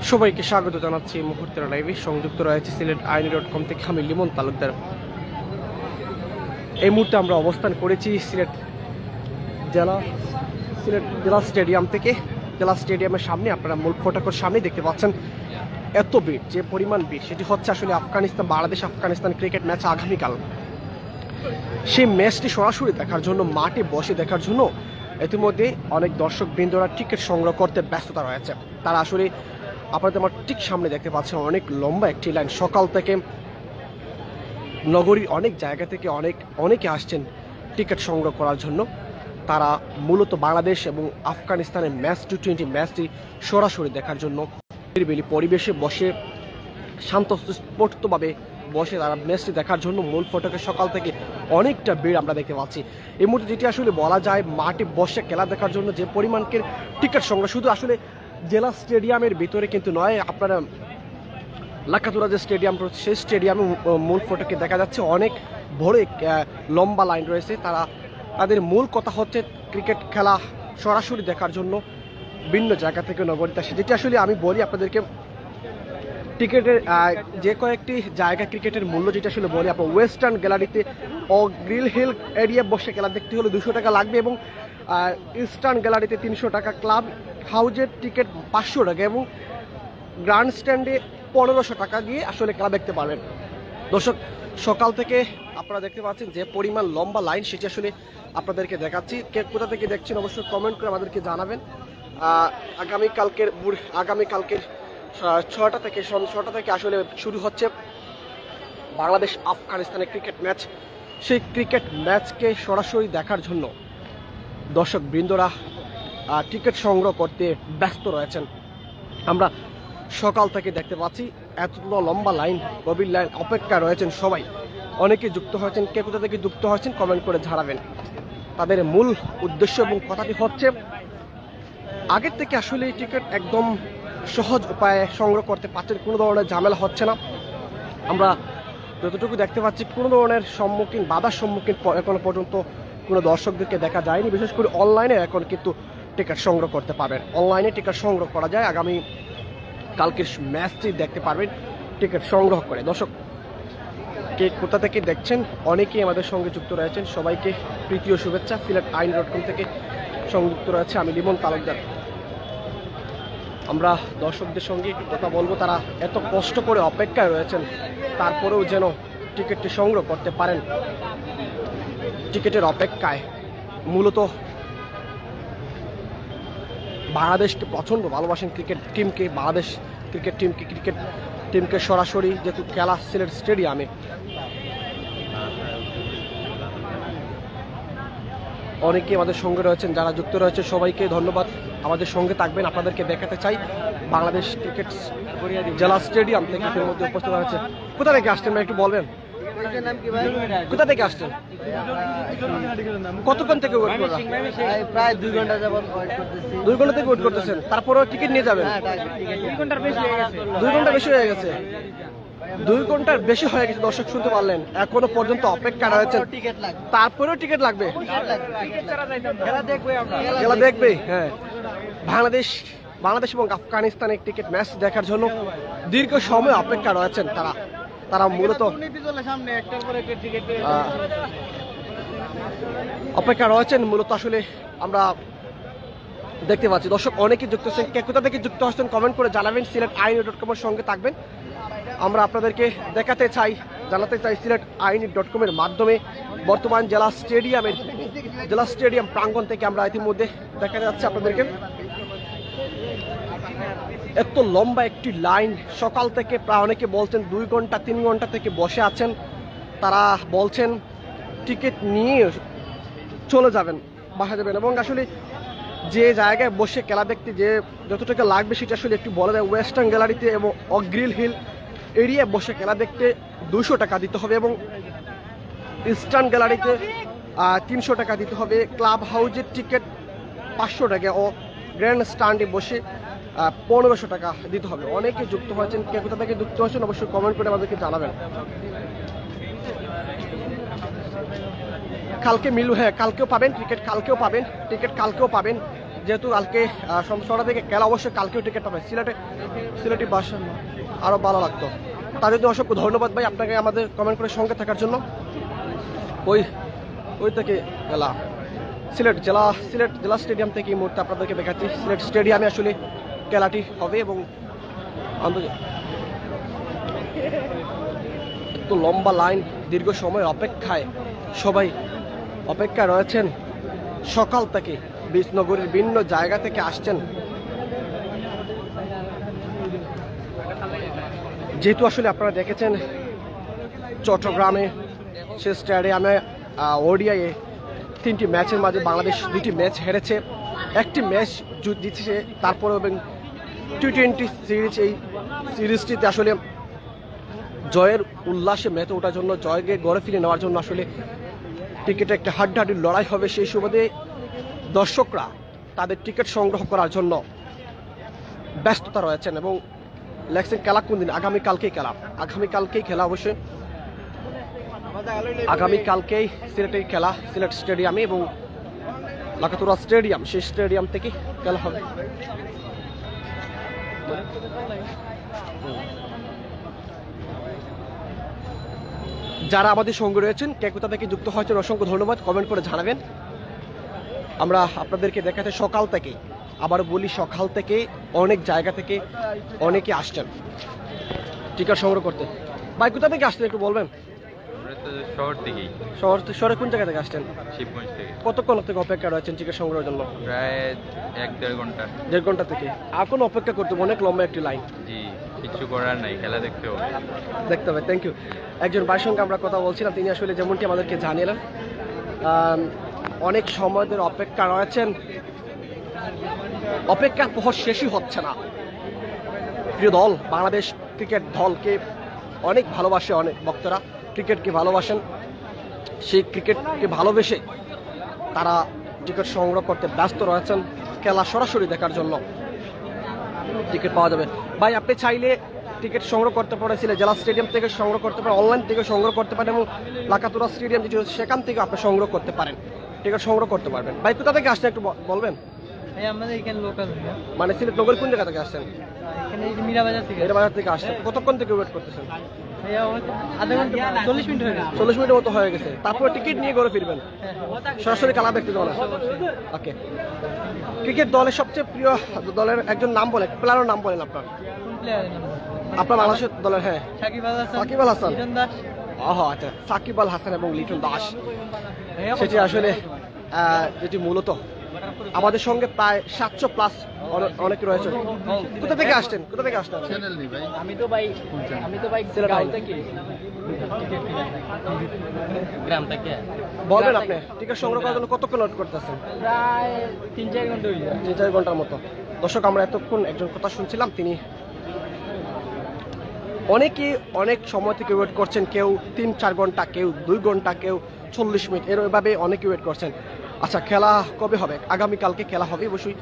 সবাইকে স্বাগত জানাচ্ছি এই মুহূর্তের লাইভে। সংযুক্ত রয়েছে সিলেট আইনি.com থেকে আমি লিমন তালুকদার। এই মুহূর্তে আমরা অবস্থান করেছি সিলেট জেলা স্টেডিয়াম থেকে। জেলা স্টেডিয়ামের সামনে আপনারা মূল ফটকের সামনে দেখতে পাচ্ছেন এত ভিড়, যে পরিমাণ ভিড় সেটি হচ্ছে আসলে বাংলাদেশ আফগানিস্তান ক্রিকেট ম্যাচ আগামীকাল। সেই ম্যাচটি সরাসরি দেখার জন্য, মাঠে বসে দেখার জন্য ইতিমধ্যে অনেক দর্শক বৃন্দরা টিকিট সংগ্রহ করতে ব্যস্ততা রয়েছে। তারা আসলে আপনাদের আমার ঠিক সামনে দেখতে পাচ্ছেন অনেক লম্বা একটি লাইন। সকাল থেকে নগরীর অনেক জায়গা থেকে অনেকে আসছেন টিকিট সংগ্রহ করার জন্য। তারা মূলত বাংলাদেশ এবং আফগানিস্তানের ম্যাচ টি20 ম্যাচটি সরাসরি দেখার জন্য নিরিবিলি পরিবেশে বসে শান্তস্ফূর্তভাবে বসে তারা ম্যাচটি দেখার জন্য মূল ফটকে সকাল থেকে অনেকটা ভিড় আমরা দেখতে পাচ্ছি। এই মুহূর্তে যেটি আসলে বলা যায়, মাঠে বসে খেলা দেখার জন্য যে পরিমাণকে টিকিট সংগ্রহ শুধু আসলে জেলা স্টেডিয়ামের ভিতরে কিন্তু নয়, আপনারা লাকাতুরা যে স্টেডিয়াম রয়েছে সেই স্টেডিয়ামে মূল ফটকে দেখা যাচ্ছে অনেক বড় লম্বা লাইন রয়েছে। তাদের মূল কথা হচ্ছে ক্রিকেট খেলা সরাসরি দেখার জন্য ভিন্ন জায়গা থেকে নগরীতে আসে। যেটি আসলে আমি বলি আপনাদেরকে, টিকিটের যে কয়েকটি জায়গা ক্রিকেটের মূল্য যেটা আসলে বলি, আপনার ওয়েস্টার্ন গ্যালারিতে ও গ্রিল হিল এরিয়া বসে খেলা দেখতে হলে 200 টাকা লাগবে এবং ইস্টার্ন গ্যালারিতে 300 টাকা, ক্লাব হাউজের টিকিট 500 টাকা এবং গ্র্যান্ড স্ট্যান্ডে 1500 টাকা দিয়ে আসলে খেলা দেখতে পারবেন। দর্শক, সকাল থেকে আপনারা দেখতে পাচ্ছেন যে পরিমাণ লম্বা লাইন, সেটি আসলে আপনাদেরকে দেখাচ্ছি। কে কোথা থেকে দেখছেন অবশ্যই কমেন্ট করে আমাদেরকে জানাবেন। আগামীকালকের 6টা থেকে আসলে শুরু হচ্ছে বাংলাদেশ আফগানিস্তানের ক্রিকেট ম্যাচ। সেই ক্রিকেট ম্যাচকে সরাসরি দেখার জন্য দর্শক বৃন্দরা টিকিট সংগ্রহ করতে ব্যস্ত রয়েছেন। আমরা সকাল থেকে দেখতে পাচ্ছি এত লম্বা লাইন, গভীর লাইন, অপেক্ষা রয়েছেন সবাই। অনেকে যুক্ত হয়েছেন, কে কোথা থেকে যুক্ত হয়েছেন কমেন্ট করে জানাবেন। তাদের মূল উদ্দেশ্য এবং কথাটি হচ্ছে, আগের থেকে আসলে এই টিকিট একদম সহজ উপায়ে সংগ্রহ করতে পারছেন, কোনো ধরনের ঝামেলা হচ্ছে না। আমরা যতটুকু দেখতে পাচ্ছি কোনো ধরনের বাধার সম্মুখীন এখনো পর্যন্ত কোনো দর্শকদেরকে দেখা যায়নি। বিশেষ করে অনলাইনে এখন কিন্তু টিকিট সংগ্রহ করতে পারবেন, অনলাইনে টিকিট সংগ্রহ করা যায়। আগামী কালকের ম্যাচটি দেখতে পারবেন টিকিট সংগ্রহ করে। দর্শক, কে কোথা থেকে দেখছেন অনেকেই আমাদের সঙ্গে যুক্ত রয়েছেন, সবাইকে প্রীতি ও শুভেচ্ছা। সিলেট আইনি.com থেকে সংযুক্ত রয়েছে আমি লিমন তালুকদার। আমরা দর্শকদের সঙ্গে কথা বলবো, তারা এত কষ্ট করে অপেক্ষায় রয়েছেন, তারপরেও যেন টিকিটটি সংগ্রহ করতে পারেন। টিকিটের অপেক্ষায় মূলত বাংলাদেশকে প্রচণ্ড ভালোবাসেন ক্রিকেট টিমকে, বাংলাদেশ ক্রিকেট টিমকে সরাসরি যেহেতু খেলা সিলেট স্টেডিয়ামে, অনেকে আমাদের সঙ্গে রয়েছেন। যারা যুক্ত রয়েছে সবাইকে ধন্যবাদ। আমাদের সঙ্গে থাকবেন। আপনাদেরকে দেখাতে চাই বাংলাদেশ ক্রিকেট জেলা স্টেডিয়াম থেকে মধ্যে উপস্থিত হয়েছে। কোথা থেকে আসছেন ভাই একটু বলবেন? কোথা থেকে আসছেন? কতক্ষণ থেকে ওয়েট করছেন? প্রায় 2 ঘন্টা যাবত ওয়েট করতেছি। 2 ঘন্টা থেকে ওয়েট করতেছেন, তারপরেও টিকিট নিয়ে যাবেন? 2 ঘন্টার বেশি হয়ে গেছে। 2 ঘন্টা বেশি হয়ে গেছে। 2 ঘন্টার বেশি হয়ে গেছে, দর্শক শুনতে পারলেন। এখনো পর্যন্ত অপেক্ষা রয়েছে, তারপরেও টিকিট লাগবে। খেলা দেখবে, হ্যাঁ। বাংলাদেশ এবং আফগানিস্তানের ক্রিকেট ম্যাচ দেখার জন্য দীর্ঘ সময় অপেক্ষা রয়েছেন তারা মূলত অপেক্ষা রয়েছেন মূলত আসলে আমরা দেখতে পাচ্ছি। দর্শক, অনেকে যুক্ত হচ্ছেন, কে কোথা থেকে যুক্ত হচ্ছেন কমেন্ট করে জানাবেন। সিলেট আইনি.com এর সঙ্গে থাকবেন। আমরা আপনাদেরকে জানাতে চাই সিলেট আইনি.com এর মাধ্যমে বর্তমান জেলা স্টেডিয়াম প্রাঙ্গণ থেকে আমরা ইতিমধ্যে দেখা যাচ্ছে আপনাদেরকে এত লম্বা একটি লাইন। সকাল থেকে প্রায় অনেকে বলছেন 2 ঘন্টা 3 ঘন্টা থেকে বসে আছেন। তারা বলছেন টিকিট নিয়ে চলে যাবেন, বাসা যাবেন। এবং আসলে যে জায়গায় বসে খেলা দেখতে যে যত টাকা লাগবে সেটা আসলে একটু বলা যায়। ওয়েস্টার্ন গ্যালারিতে এবং গ্রিল হিল এরিয়ায় বসে খেলা দেখতে 200 টাকা দিতে হবে এবং ইস্টার্ন গ্যালারিতে 300 টাকা দিতে হবে। ক্লাব হাউজের টিকিট 500 টাকা ও গ্র্যান্ড স্ট্যান্ডে বসে 1500 টাকা দিতে হবে। অনেকে যুক্ত হয়েছেন, কে কোথা থেকে যুক্ত হয়েছেন অবশ্যই কমেন্ট করে আমাদেরকে জানাবেন। কালকে কালকেও পাবেন টিকিট, কালকেও পাবেন যেহেতু কালকে সন্ধ্যা 6টা থেকে খেলা, অবশ্যই কালকেও টিকিট পাবে। সিলেটি বাসা আরও ভালো লাগতো। তার জন্য অসংখ্য ধন্যবাদ ভাই আপনাকে আমাদের কমেন্ট করে সঙ্গে থাকার জন্য। ওই থেকে খেলা সিলেট জেলা স্টেডিয়াম থেকে এই মুহূর্তে আপনাদেরকে দেখাচ্ছি। সিলেট স্টেডিয়ামে আসলে খেলাটি হবে এবং এত লম্বা লাইন, দীর্ঘ সময় অপেক্ষায় সবাই অপেক্ষায় রয়েছেন। সকাল থেকে বিজনগরের বিভিন্ন জায়গা থেকে আসছেন। যেহেতু আসলে আপনারা দেখেছেন চট্টগ্রামে সে স্টেডিয়ামে ওডিআইয়ে 3টি ম্যাচের মাঝে বাংলাদেশ 2টি ম্যাচ হেরেছে, একটি ম্যাচ জিতেছে। তারপরে এবং টি20 সিরিজ, এই সিরিজটিতে আসলে জয়ের উল্লাসে মেতে ওঠার জন্য, জয়কে গড়ে ফিরে নেওয়ার জন্য আসলে টিকিটে একটা হাড্ডাহাড্ডি লড়াই হবে। সেই সুবাদে দর্শকরা তাদের টিকিট সংগ্রহ করার জন্য ব্যস্ততা রয়েছেন এবং লেগছেন খেলা কোন দিন? আগামীকালকেই খেলা অবশ্যই আগামীকালকেই সিলেটের খেলা, সিলেট স্টেডিয়ামে এবং লাকাতুরা স্টেডিয়াম, সেই স্টেডিয়াম থেকে খেলা হবে। যারা আমাদের সঙ্গে রয়েছেন, কে কোথা থেকে যুক্ত হয়েছেন, অসংখ্য ধন্যবাদ। কমেন্ট করে জানাবেন। আমরা আপনাদেরকে দেখাতে সকাল থেকে, আবার বলি সকাল থেকে অনেক জায়গা থেকে অনেকে আসছেন টিকিট সংগ্রহ করতে। ভাই কোথা থেকে আসছেন একটু বলবেন? শহরে কোন জায়গা থেকে আসছেন? শিবগঞ্জ থেকে। কতক্ষণ থেকে অপেক্ষা রয়েছেন টিকিট সংগ্রহের জন্য? প্রায় 1-1.5 ঘন্টা। 1.5 ঘন্টা থেকে এখন অপেক্ষা করতে অনেক লম্বা একটি লাইন। জি, কিছু করার নাই, খেলা দেখতে হবে। Thank you. একজন ভাইয়ের সঙ্গে আমরা কথা বলছিলাম, তিনি আসলে যেমনটি আমাদেরকে জানিয়েলেন অনেক সময় ধরে অপেক্ষা রয়েছেন, অপেক্ষার প্রহর শেষই হচ্ছে না। প্রিয় দল, বাংলাদেশ ক্রিকেট দলকে অনেক ভালোবাসে অনেক ভক্তরা, ক্রিকেটকে ভালোবাসেন। সেই ক্রিকেটকে ভালোবেসে তারা টিকিট সংগ্রহ করতে ব্যস্ত রয়েছেন খেলা সরাসরি দেখার জন্য। টিকিট পাওয়া যাবে ভাই, আপনি চাইলে টিকিট সংগ্রহ করতে পারেন, জেলা স্টেডিয়াম থেকে সংগ্রহ করতে পারেন, অনলাইন থেকে সংগ্রহ করতে পারেন এবং লাকাতুরা স্টেডিয়াম যেটি হচ্ছে সেখান থেকে আপনি সংগ্রহ করতে পারেন, টিকিট সংগ্রহ করতে পারবেন। ভাই কোথা থেকে আসছেন একটু বলবেন? আমাদের এখানে লোকাল, মানে সিলেট নগর কোন জায়গা থেকে আসছেন? এখানে মীরাবাজার থেকে আসছেন। কতক্ষণ থেকে ওয়েট করতেছেন? আধা ঘন্টা, 40 মিনিট হয়ে গেছে। 40 মিনিটের মতো হয়ে গেছে। তারপরে টিকিট নিয়ে ঘরে ফিরবেন, সরাসরি খেলা দেখতে যাবেন। ওকে, ক্রিকেট দলের সবচেয়ে প্রিয় দলের একজন নাম বলেন, প্লেয়ারের নাম বলেন আপনার। আপনার বাংলাদেশের দলের? হ্যাঁ, সাকিব আল হাসান। আচ্ছা, সাকিব আল হাসান এবং লিটন দাস, সেটি আসলে যেটি মূলত আমাদের সঙ্গে প্রায় 700+ অনেকে রয়েছে। কোথা থেকে আসছেন? আমি তো ভাই গ্রাম থেকে। বলবেন আপনি টিকিট সংগ্রহ করার জন্য কতক্ষণ ওয়েট করতেছেন? প্রায় 3-4 ঘন্টা হয়ে যায়। 3-4 ঘন্টার মতো। দর্শক, আমরা এতক্ষণ একজন কথা শুনছিলাম, তিনি অনেক সময় থেকে ওয়েট করছেন। কেউ 3-4 ঘন্টা, কেউ 2 ঘন্টা, কেউ 40 মিনিট, এভাবে অনেকে ওয়েট করছেন। আচ্ছা, খেলা কবে হবে? আগামীকালকে খেলা হবে অবশ্যই,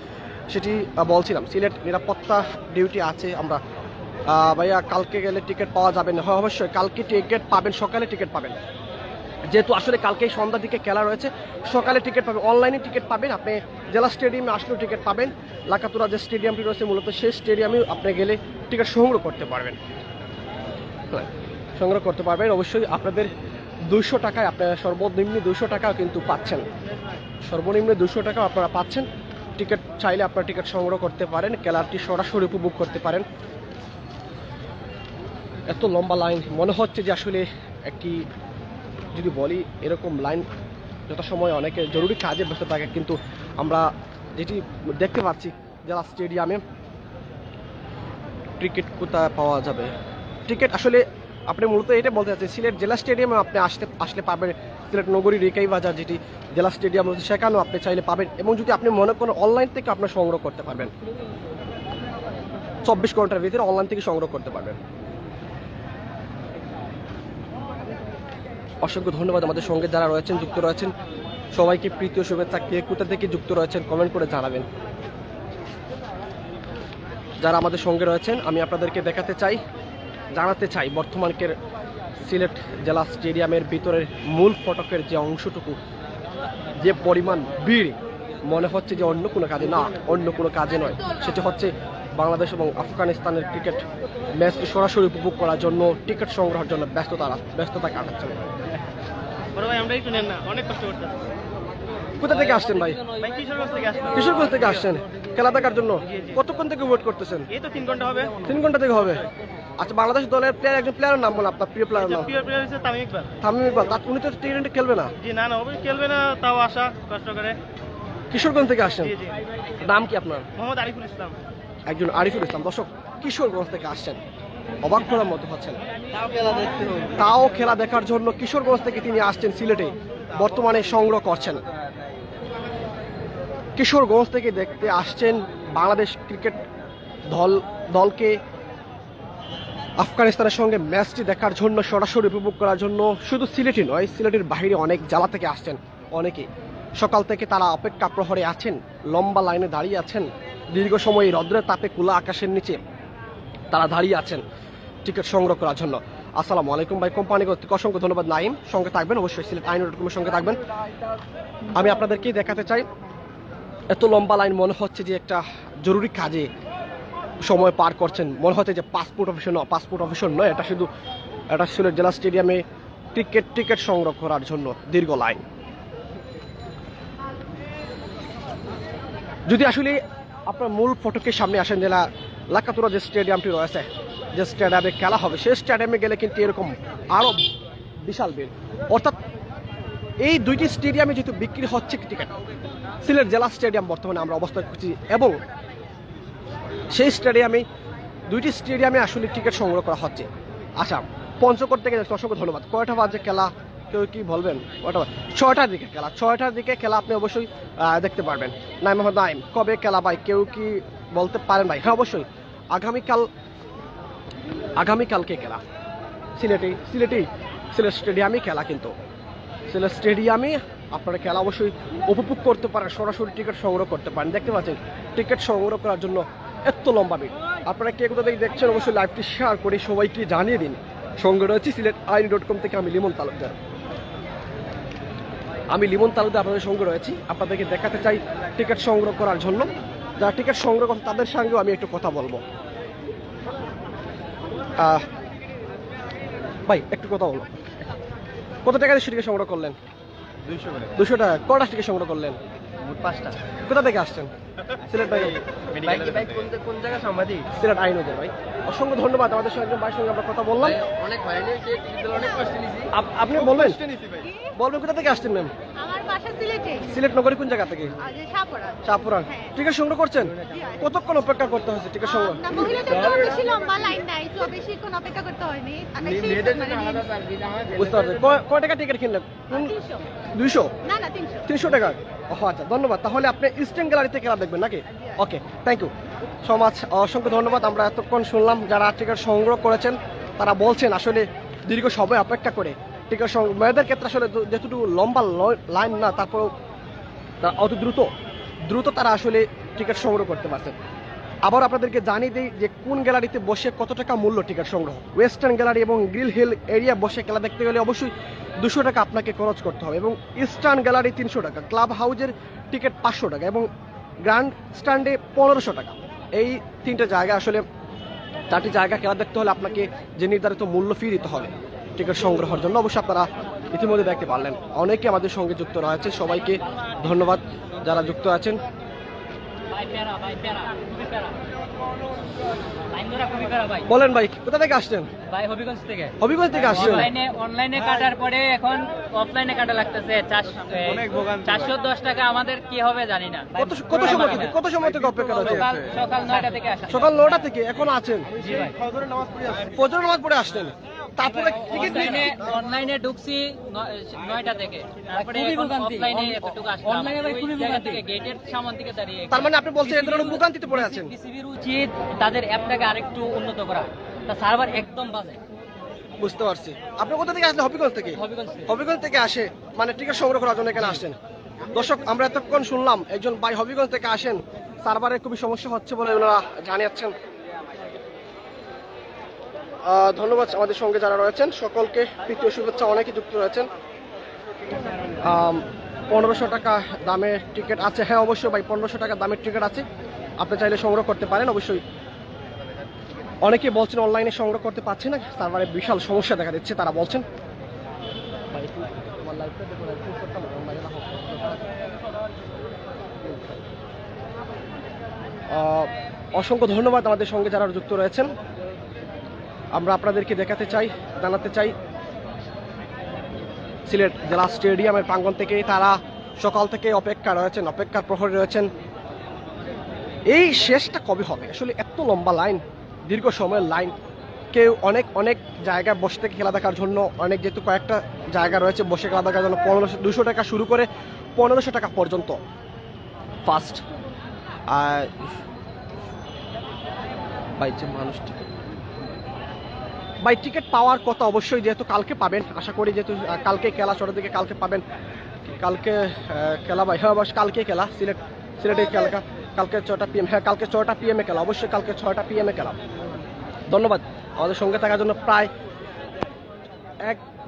সেটি বলছিলাম। সিলেট নিরাপত্তা ডিউটি আছে। আমরা ভাইয়া কালকে গেলে টিকিট পাওয়া যাবে না? হ্যাঁ, অবশ্যই কালকে টিকিট পাবেন, সকালে টিকিট পাবেন। যেহেতু আসলে কালকেই সন্ধ্যার দিকে খেলা রয়েছে, সকালে টিকিট পাবেন, অনলাইনে টিকিট পাবেন। আপনি জেলা স্টেডিয়ামে আসলেও টিকিট পাবেন। লাকাতুরা যে স্টেডিয়ামটি রয়েছে মূলত সেই স্টেডিয়ামেও আপনি গেলে টিকিট সংগ্রহ করতে পারবেন। অবশ্যই আপনাদের 200 টাকায় আপনারা সর্বনিম্ন 200 টাকা কিন্তু পাচ্ছেন, সর্বনিম্ন 200 টাকা আপনারা পাচ্ছেন। টিকিট চাইলে আপনারা টিকিট সংগ্রহ করতে পারেন, খেলাটি সরাসরি উপভোগ করতে পারেন। এত লম্বা লাইন, মনে হচ্ছে যে আসলে একটি, যদি বলি এরকম লাইন যথাসময় অনেকে জরুরি কাজে ব্যস্ত থাকে, কিন্তু আমরা যেটি দেখতে পাচ্ছি জেলা স্টেডিয়ামে টিকিট কোথায় পাওয়া যাবে? টিকিট আসলে আপনি মূলত এটা বলতে চাচ্ছেন, সিলেট জেলা স্টেডিয়ামে আপনি আসলে পাবেন। সিলেট নগরী রেকাই বাজার যেটি জেলা স্টেডিয়াম রয়েছে সেখানেও আপনি চাইলে পাবেন। এবং যদি আপনি মনে করেন অনলাইন থেকে আপনার সংগ্রহ করতে পারবেন, 24 ঘন্টার ভিতরে অনলাইন থেকে সংগ্রহ করতে পারবেন। অসংখ্য ধন্যবাদ আমাদের সঙ্গে যারা রয়েছেন, যুক্ত রয়েছেন, সবাইকে প্রীতীয় শুভেচ্ছা। কে কোথা থেকে যুক্ত রয়েছেন কমেন্ট করে জানাবেন। যারা আমাদের সঙ্গে রয়েছেন, আমি আপনাদেরকে জানাতে চাই বর্তমানকের সিলেট জেলা স্টেডিয়ামের ভিতরের মূল ফটকের যে অংশটুকু, যে পরিমাণ ভিড়, মনে হচ্ছে যে অন্য কোনো কাজে, না অন্য কোনো কাজে নয়, সেটি হচ্ছে বাংলাদেশ এবং আফগানিস্তানের ক্রিকেট ম্যাচটি সরাসরি উপভোগ করার জন্য টিকিট সংগ্রহের জন্য ব্যস্ততা কাটাচ্ছেন। ভাই আমরা একটু নেন না, অনেক কষ্ট করতেছি। কোথা থেকে আসছেন ভাই? ভাই কিশোরগঞ্জ থেকে আসলাম। কিশোরগঞ্জ থেকে আসছেন খেলা দেখার জন্য? কতক্ষণ থেকে ওয়েট করতেছেন? এই তো 3 ঘন্টা হবে। 3 ঘন্টা থেকে হবে। আচ্ছা, বাংলাদেশ দলের একজন প্লেয়ারের নাম বলুন, আপনার প্রিয় প্লেয়ারের নাম। প্রিয় প্লেয়ার হচ্ছে তামিম ইকবাল। তামিম ইকবাল, উনি তো টি-20 খেলবে না? জি না, অবশ্যই খেলবে না, তাও আশা কষ্ট করে। কিশোরগঞ্জ থেকে আসছেন? জি জি। নাম কি আপনার? মোহাম্মদ আরিফুল ইসলাম। একজন আরিফুল ইসলাম। দর্শক, কিশোরগঞ্জ থেকে আসছেন, অবাক করার মতো হচ্ছেন। তাও খেলা দেখার জন্য কিশোরগঞ্জ থেকে তিনি আসছেন সিলেটে, বর্তমানে সংগ্রহ করছেন। কিশোরগঞ্জ থেকে দেখতে আসছেন বাংলাদেশ ক্রিকেট দলকে আফগানিস্তানের সঙ্গে ম্যাচটি দেখার জন্য, সরাসরি উপভোগ করার জন্য। শুধু সিলেটই নয়, সিলেটের বাইরে অনেক জেলা থেকে আসছেন অনেকে। সকাল থেকে তারা অপেক্ষা প্রহরে আছেন, লম্বা লাইনে দাঁড়িয়ে আছেন, দীর্ঘ সময় রৌদ্রের তাপে খোলা আকাশের নিচে তারা দাঁড়িয়ে আছেন টিকিট সংগ্রহ করার জন্য। আসসালামু আলাইকুম ভাই, কোম্পানি কর্তৃক অসংখ্য ধন্যবাদ। নাইম সঙ্গে থাকবেন অবশ্যই, সিলেট আইন.com সঙ্গে থাকবেন। আমি আপনাদেরকেই দেখাতে চাই, এত লম্বা লাইন, মনে হচ্ছে যে একটা জরুরি কাজে সময় পার করছেন। মনে হচ্ছে যে পাসপোর্ট অফিসের নয়, এটা শুধু এটা সিলেট জেলা স্টেডিয়ামে টিকিট সংগ্রহ করার জন্য দীর্ঘ লাইন। যদি আসলে আপনার মূল ফটকের সামনে আসেন, জেলা লাকাতুরা যে স্টেডিয়ামটি রয়েছে, যে স্টেডিয়ামে খেলা হবে, সেই স্টেডিয়ামে গেলে কিন্তু এরকম আরো বিশাল ভিড়। অর্থাৎ এই দুইটি স্টেডিয়ামে যেহেতু বিক্রি হচ্ছে টিকিট, সিলেট জেলা স্টেডিয়াম বর্তমানে আমরা অবস্থান করছি, এবং সেই স্টেডিয়ামে দুইটি স্টেডিয়ামে আসলে টিকিট সংগ্রহ করা হচ্ছে। আচ্ছা, পঞ্চগড় থেকে অসংখ্য ধন্যবাদ। কয়টা বাজে খেলা কেউ কি বলবেন? কয়টা? 6টার দিকে খেলা। 6টার দিকে খেলা আপনি অবশ্যই দেখতে পারবেন। নাইম মোহাম্মদ নাইম, কবে খেলা ভাই কেউ কি বলতে পারেন ভাই? হ্যাঁ অবশ্যই, আগামীকালকে খেলা সিলেট স্টেডিয়ামে খেলা, কিন্তু সিলেট স্টেডিয়ামে আপনারা খেলা অবশ্যই উপভোগ করতে পারেন, সরাসরি টিকিট সংগ্রহ করতে পারেন। দেখতে পাচ্ছেন টিকিট সংগ্রহ করার জন্য এত লম্বা ভিড়। আপনারা কে কোথা থেকে দেখছেন অবশ্যই লাইভটি শেয়ার করে সবাইকে জানিয়ে দিন। সঙ্গে রয়েছে সিলেট আইন.com থেকে আমি লিমন তালুকদার। আপনাদের সঙ্গে রয়েছি, আপনাদেরকে দেখাতে চাই টিকিট সংগ্রহ করার জন্য। যারা টিকিট সংগ্রহ করেন তাদের সঙ্গেও আমি একটু কথা বলবো। ভাই একটু কথা বলো, কত টাকা দিয়ে টিকিট সংগ্রহ করলেন? 200 টাকা। কটা টিকিট সংগ্রহ করলেন? 5টা। কোথা থেকে আসছেন? সিলেট ভাই। কোন জায়গা সাংবাদিক? সিলেট আইনজের ভাই, অসংখ্য ধন্যবাদ। আমাদের সঙ্গে একজন ভাইয়ের সঙ্গে আমরা কথা বললাম। অনেক ভাই নিয়েছে, টিকিট অনেক কষ্ট নিয়েছি। আপনি বলবেন কোথা থেকে আসছেন ম্যাম? আমার বাসা সিলেটে। সিলেট নগরী কোন জায়গা থেকে? শাহপুরা। টিকিট সংগ্রহ করছেন? কতক্ষণ অপেক্ষা করতে হয়েছে টিকিট সংগ্রহ? না, মহিলাদের তো বেশি লম্বা লাইন নাই, তো বেশিক্ষণ অপেক্ষা করতে হয়নি। বুঝতে পারছি। কয় টাকা টিকিট কিনলেন? 200? না 300। 300 টাকা। ও আচ্ছা, ধন্যবাদ। তাহলে আপনি ইস্টার্ন গ্যালারিতে খেলা দেখবেন নাকি? ওকে, থ্যাংক ইউ সো মাচ, অসংখ্য ধন্যবাদ। আমরা এতক্ষণ শুনলাম যারা টিকিট সংগ্রহ করেছেন, তারা বলছেন আসলে দীর্ঘ সময় অপেক্ষা করে টিকিট মেয়েদের ক্ষেত্রে আসলে যেটুকু লম্বা লাইন না, তারপর তারা অত দ্রুত তারা আসলে টিকিট সংগ্রহ করতে পারছেন। আবার আপনাদেরকে জানিয়ে দিই যে কোন গ্যালারিতে বসে কত টাকা মূল্য টিকিট সংগ্রহ। ওয়েস্টার্ন গ্যালারি এবং গ্রিল হিল এরিয়া বসে খেলা দেখতে গেলে অবশ্যই 200 টাকা আপনাকে খরচ করতে হবে, এবং ইস্টার্ন গ্যালারি 300 টাকা, ক্লাব হাউজের টিকিট 500 টাকা, এবং গ্র্যান্ড স্ট্যান্ডে 1500 টাকা। এই 3টে জায়গা আসলে 4টি জায়গা খেলা দেখতে হলে আপনাকে যে নির্ধারিত মূল্য ফি দিতে হবে টিকিট সংগ্রহের জন্য। অবশ্যই আপনারা ইতিমধ্যে দেখতে পারলেন অনেকে আমাদের সঙ্গে যুক্ত রয়েছে, সবাইকে ধন্যবাদ যারা যুক্ত আছেন। বলেন ভাই, কোথা থেকে আসছেন? ভাই হবিগঞ্জ থেকে। হবিগঞ্জ থেকে আসছেন? অনলাইনে কাটার পরে এখন অফলাইনে কাটা লাগতেছে। 410 টাকা। আমাদের কি হবে জানি না। কত সময় থেকে অপেক্ষা করছেন? সকাল 9টা থেকে আসা। সকাল 9টা থেকে এখন আছেন? জি ভাই। ফজরের নামাজ পড়ে আসছেন? তারপরে অনলাইনে ঢুকছি 9টা থেকে, তারপরে অফলাইনে এতটুকু আসলাম। অনলাইনে ভাই খুবই জায়গা থেকে গেটের সামনে থেকে দাঁড়িয়ে। তার মানে আপনি বলছেন এদের ভোগান্তিতে পড়ে আছেন? বিসিবির উচিত তাদের অ্যাপটাকে আরেকটু উন্নত করা, তার সার্ভার একদম বাজে। বুঝতে পারছি। আপনি কোথা থেকে আসলেন? হবিগঞ্জ থেকে। হবিগঞ্জ থেকে আসে মানে টিকিট সংগ্রহ করার জন্য এখানে আসছেন। দর্শক, আমরা এতক্ষণ শুনলাম একজন ভাই হবিগঞ্জ থেকে আসেন, সার্ভারের খুবই সমস্যা হচ্ছে বলে ওনারা জানিয়েছেন। ধন্যবাদ আমাদের সঙ্গে যারা রয়েছেন সকলকে, তৃতীয় শুভেচ্ছা। অনেকে যুক্ত রয়েছেন। 1500 টাকা দামের টিকিট আছে। হ্যাঁ অবশ্যই ভাই, 1500 টাকা দামের টিকিট আছে, আপনি চাইলে সংগ্রহ করতে পারেন। অবশ্যই অনেকে বলছেন অনলাইনে সংগ্রহ করতে পারছে না, সার্ভারে বিশাল সমস্যা দেখা দিচ্ছে তারা বলছেন। অসংখ্য ধন্যবাদ আমাদের সঙ্গে যারা যুক্ত রয়েছেন। আমরা আপনাদেরকে দেখাতে চাই, জানাতে চাই সিলেট জেলা স্টেডিয়ামের প্রাঙ্গণ থেকে তারা সকাল থেকে অপেক্ষা রয়েছেন, অপেক্ষার প্রহরে রয়েছেন। এই শেষটা কবে হবে? আসলে এত লম্বা লাইন, দীর্ঘ সময়ের লাইন, কেউ অনেক অনেক জায়গায় বসে থেকে খেলা দেখার জন্য, অনেক যেহেতু কয়েকটা জায়গা রয়েছে বসে খেলা দেখার জন্য 200 টাকা শুরু করে 1500 টাকা পর্যন্ত ফার্স্ট। ভাই টিকিট পাওয়ার কথা অবশ্যই, যেহেতু কালকে পাবেন আশা করি, যেহেতু কালকে খেলা, ছোটোর দিকে কালকে পাবেন। কালকে খেলা ভাই, হ্যাঁ অবশ্যই কালকে খেলা, সিলেটের খেলা কালকে 6টা PM। হ্যাঁ কালকে 6টা PM খেলা, অবশ্যই কালকে 6টা PM খেলা। ধন্যবাদ আমাদের সঙ্গে থাকার জন্য। প্রায়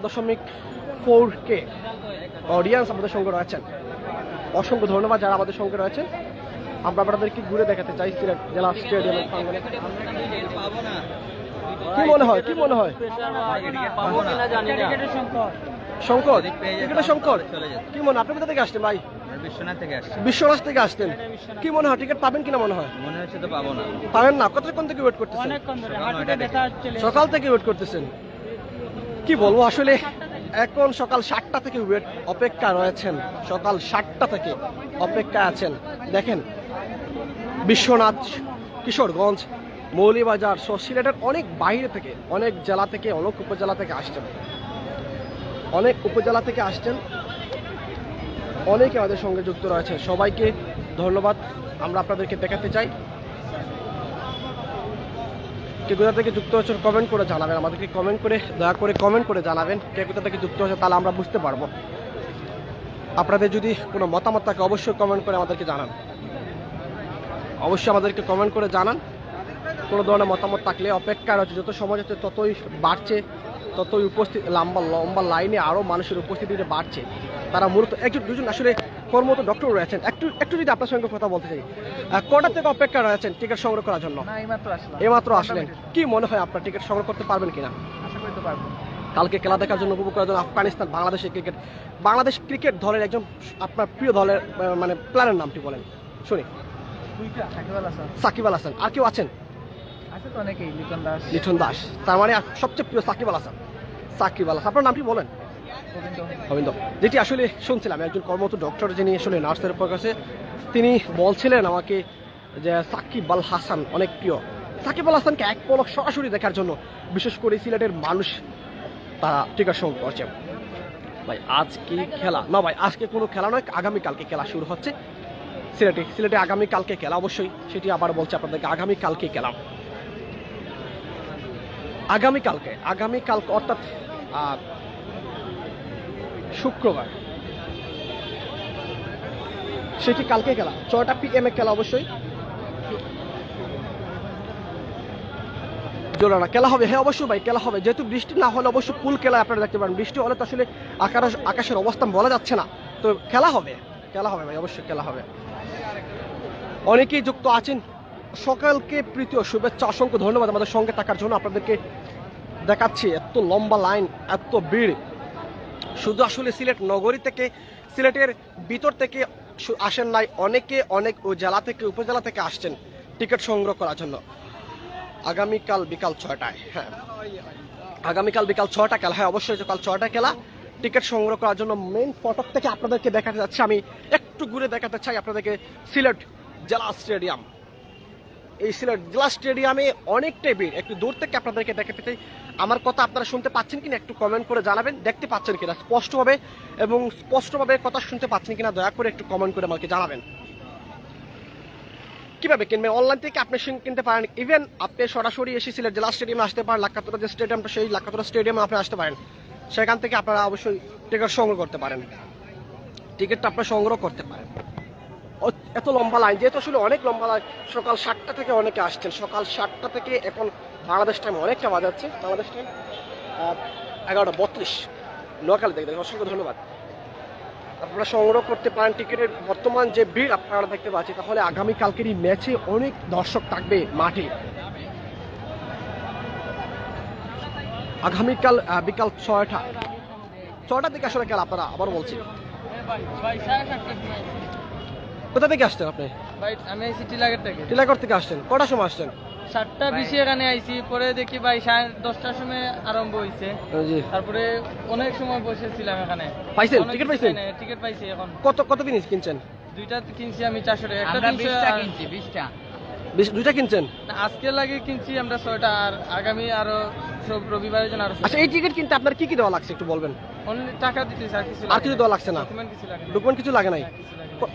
1.4K অডিয়েন্স আমাদের সঙ্গে রয়েছেন। অসংখ্য ধন্যবাদ যারা আমাদের সঙ্গে রয়েছেন। আমরা আপনাদেরকে ঘুরে দেখাতে চাই সিলেট জেলা স্টেডিয়ামের প্রাঙ্গণে। কি মনে হয়, কি মনে হয় সংকট, টিকিটের সংকট? কি মনে, আপনি কোথা থেকে আসছেন ভাই? বিশ্বনাথ থেকে আসতেন। কি মনে হয় টিকিট পাবেন কিনা? মনে হয় তো পাবো না। পাবেন না? কতক্ষণ থেকে ওয়েট করতেছেন? সকাল থেকে ওয়েট করতেছেন। কি বলবো, আসলে এখন সকাল 7টা থেকে ওয়েট, অপেক্ষা রয়েছেন, সকাল 7টা থেকে অপেক্ষা আছেন। দেখেন বিশ্বনাথ, কিশোরগঞ্জ, মৌলভীবাজার সহ সিলেটের অনেক বাইরে থেকে, অনেক জেলা থেকে, অনেক উপজেলা থেকে আসছেন, অনেক উপজেলা থেকে আসছেন, অনেকে আমাদের সঙ্গে যুক্ত রয়েছে। সবাইকে ধন্যবাদ। আমরা আপনাদেরকে দেখাতে চাই কে কোথা থেকে যুক্ত হচ্ছেন কমেন্ট করে জানাবেন আমাদেরকে, কমেন্ট করে দয়া করে কমেন্ট করে জানাবেন কে কোথা থেকে যুক্ত হচ্ছে, তাহলে আমরা বুঝতে পারবো। আপনাদের যদি কোনো মতামত থাকে অবশ্যই কমেন্ট করে আমাদেরকে জানান, অবশ্যই আমাদেরকে কমেন্ট করে জানান কোনো ধরনের মতামত থাকলে। অপেক্ষা রয়েছে, যত সময় যাচ্ছে ততই বাড়ছে, ততই উপস্থিত, লম্বা লম্বা লাইনে আরও মানুষের উপস্থিতিটা বাড়ছে। তারা মূলত একজন দুজন আসলে কর্মরত ডক্টর রয়েছেন। একটু যদি আপনার সঙ্গে কথা বলতে চাই, কটা থেকে অপেক্ষা রয়েছেন টিকিট সংগ্রহ করার জন্য? এইমাত্র আসলেন। কি মনে হয় আপনার টিকিট সংগ্রহ করতে পারবেন কিনা? কালকে খেলা দেখার জন্য, উপভোগ করার জন্য আফগানিস্তান বাংলাদেশের ক্রিকেট, বাংলাদেশ ক্রিকেট দলের একজন আপনার প্রিয় দলের মানে প্লেয়ারের নামটি বলেন শুনি। সাকিব আল হাসান। আর কেউ আছেন? লিটন দাস। তার মানে সবচেয়ে প্রিয় সাকিব আল হাসান। সাকিব আল হাসান, আপনার নামটি বলেন। গোবিন্দ। যেটি আসলে শুনছিলাম একজন কর্মরত ডক্টর যিনি আসলে নার্সের উপর কাছে, তিনি বলছিলেন আমাকে যে সাকিব আল হাসান অনেক প্রিয়। সাকিব আল হাসানকে এক পলক সরাসরি দেখার জন্য বিশেষ করে সিলেটের মানুষ তারা টিকিট সংগ্রহ করছে। ভাই আজ কি খেলা? না ভাই আজকে কোনো খেলা নয়, আগামীকালকে খেলা শুরু হচ্ছে সিলেটে আগামীকালকে খেলা। অবশ্যই সেটি আবার বলছে আপনাদেরকে, আগামীকালকে খেলা, আগামীকাল অর্থাৎ শুক্রবার, সেটি কালকে খেলা, 6টা PM খেলা। অবশ্যই জোরানা খেলা হবে। হ্যাঁ অবশ্যই ভাই খেলা হবে, যেহেতু বৃষ্টি না হলে অবশ্যই ফুল খেলা আপনারা দেখতে পারেন। বৃষ্টি হলে তো আসলে আকাশের অবস্থান বলা যাচ্ছে না, তো খেলা হবে ভাই, অবশ্যই খেলা হবে। অনেকেই যুক্ত আছেন, সকলকে প্রীতীয় শুভেচ্ছা, অসংখ্য ধন্যবাদ আমাদের সঙ্গে থাকার জন্য। আপনাদেরকে দেখাচ্ছি এত লম্বা লাইন, এত ভিড়, শুধু আসলে সিলেট নগরী থেকে, সিলেটের ভিতর থেকে আসেন নাই, অনেকে অনেক জেলা থেকে, উপজেলা থেকে আসছেন টিকিট সংগ্রহ করার জন্য। আগামীকাল বিকাল 6টায়, হ্যাঁ আগামীকাল বিকাল 6টা খেলা। হ্যাঁ অবশ্যই কাল 6টা খেলা। টিকিট সংগ্রহ করার জন্য মেইন ফটক থেকে আপনাদেরকে দেখাতে যাচ্ছি, আমি একটু ঘুরে দেখাতে চাই আপনাদেরকে সিলেট জেলা স্টেডিয়াম। এই সিলেট জেলা স্টেডিয়ামে অনেকটাই ভিড়, একটু দূর থেকে আপনাদেরকে দেখাতে চাই। আমার কথা আপনারা শুনতে পাচ্ছেন কিনা একটু কমেন্ট করে জানাবেন, দেখতে পাচ্ছেন কিনা স্পষ্টভাবে, এবং স্পষ্টভাবে কথা শুনতে পাচ্ছেন কিনা দয়া করে একটু কমেন্ট করে আমাকে জানাবেন। কিভাবে কিনবেন? অনলাইন থেকে আপনি কিনতে পারেন, ইভেন আপনি সরাসরি এসে সিলেট জেলা স্টেডিয়ামে আসতে পারেন। লাক্কাতুরা যে স্টেডিয়ামটা, সেই লাক্কাতুরা স্টেডিয়ামে আপনি আসতে পারেন, সেখান থেকে আপনারা অবশ্যই টিকিট সংগ্রহ করতে পারেন, টিকিটটা আপনারা সংগ্রহ করতে পারেন। এত লম্বা লাইন, যেহেতু আসলে অনেক লম্বা লাইন, সকাল 7টা থেকে অনেকে আসছেন, সকাল 7টা থেকে এখন বাংলাদেশ টাইম অনেকটা বাজাচ্ছে, বাংলাদেশ টাইম 11:32 নোয়াখালী থেকে। অসংখ্য ধন্যবাদ। আপনারা সংগ্রহ করতে পারেন টিকিটের বর্তমান যে ভিড় আপনারা দেখতে পাচ্ছেন, তাহলে আগামীকালকের এই ম্যাচে অনেক দর্শক থাকবে মাঠে। আগামীকাল বিকাল 6টা থেকে আসলে খেলা, আপনারা আবার বলছি। কোথা থেকে আসছেন আপনি? ভাই আমি আইছি টিলাগড় থেকে। টিলাগড় থেকে আসছেন, কটার সময় আসছেন? 7:20 এখানে আইছি, পরে দেখি ভাই 10:30টার সময় আরম্ভ হইছে। জি। তারপরে অনেক সময় বসেছিলাম এখানে। পাইছেন? অনেক টিকিট কিছু পাইছেন? পাই নাই, টিকিট পাইছি এখন। কত দিন কিনছেন? দুইটা কিনছি আমি 400 টাকা, একটা 300 কিনছি 20টা। দুইটা কিনছেন? আজকে লাগে কিনছি আমরা 6টা, আর আগামী আরো সব রবিবারের জন্য আরো। আচ্ছা, এই টিকিট কিনতে আপনার কি কি দেওয়া লাগছে একটু বলবেন? অনলি টাকা দিতেছি, আর কিছু আর কিছু দেওয়া লাগছে না? ডকুমেন্ট কিছু লাগে না। ডকুমেন্ট কিছু লাগে নাই?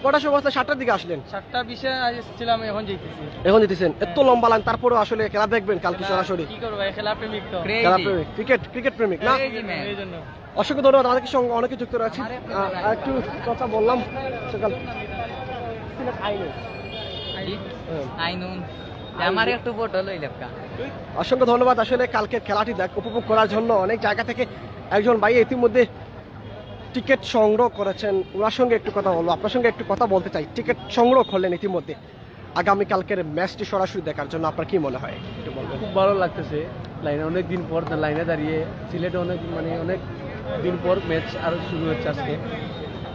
কটার সময় আসলে? 7টার দিকে আসলেন? 7:20 আসছিলাম, এখন যাইতেছি। এখন দিতেছেন? এত লম্বা লাইন, তারপরেও আসলে খেলা দেখবেন কালকে সরাসরি? কি করব ভাই, খেলা প্রেমিক তো। খেলা প্রেমিক, ক্রিকেট প্রেমিক না? এই জন্য অসংখ্য ধন্যবাদ। আমাদের সঙ্গে অনেকে যুক্ত রয়েছে। একটু কথা বললাম সকাল আইনুন আমার একটু ফটো লইলাম কা। অসংখ্য ধন্যবাদ। আসলে কালকের খেলাটি উপভোগ করার জন্য অনেক জায়গা থেকে একজন ভাই ইতিমধ্যে টিকিট সংগ্রহ করেছেন, ওনার সঙ্গে একটু কথা বলবো। আপনার সঙ্গে একটু কথা বলতে চাই। টিকিট সংগ্রহ করলেন ইতিমধ্যে, আগামীকালকের ম্যাচটি সরাসরি দেখার জন্য আপনার কি মনে হয় একটু বলবেন? খুব ভালো লাগতেছে, লাইনে অনেক দিন পর লাইনে দাঁড়িয়ে। সিলেটে অনেক অনেক দিন পর ম্যাচ আরো শুরু হচ্ছে, আজকে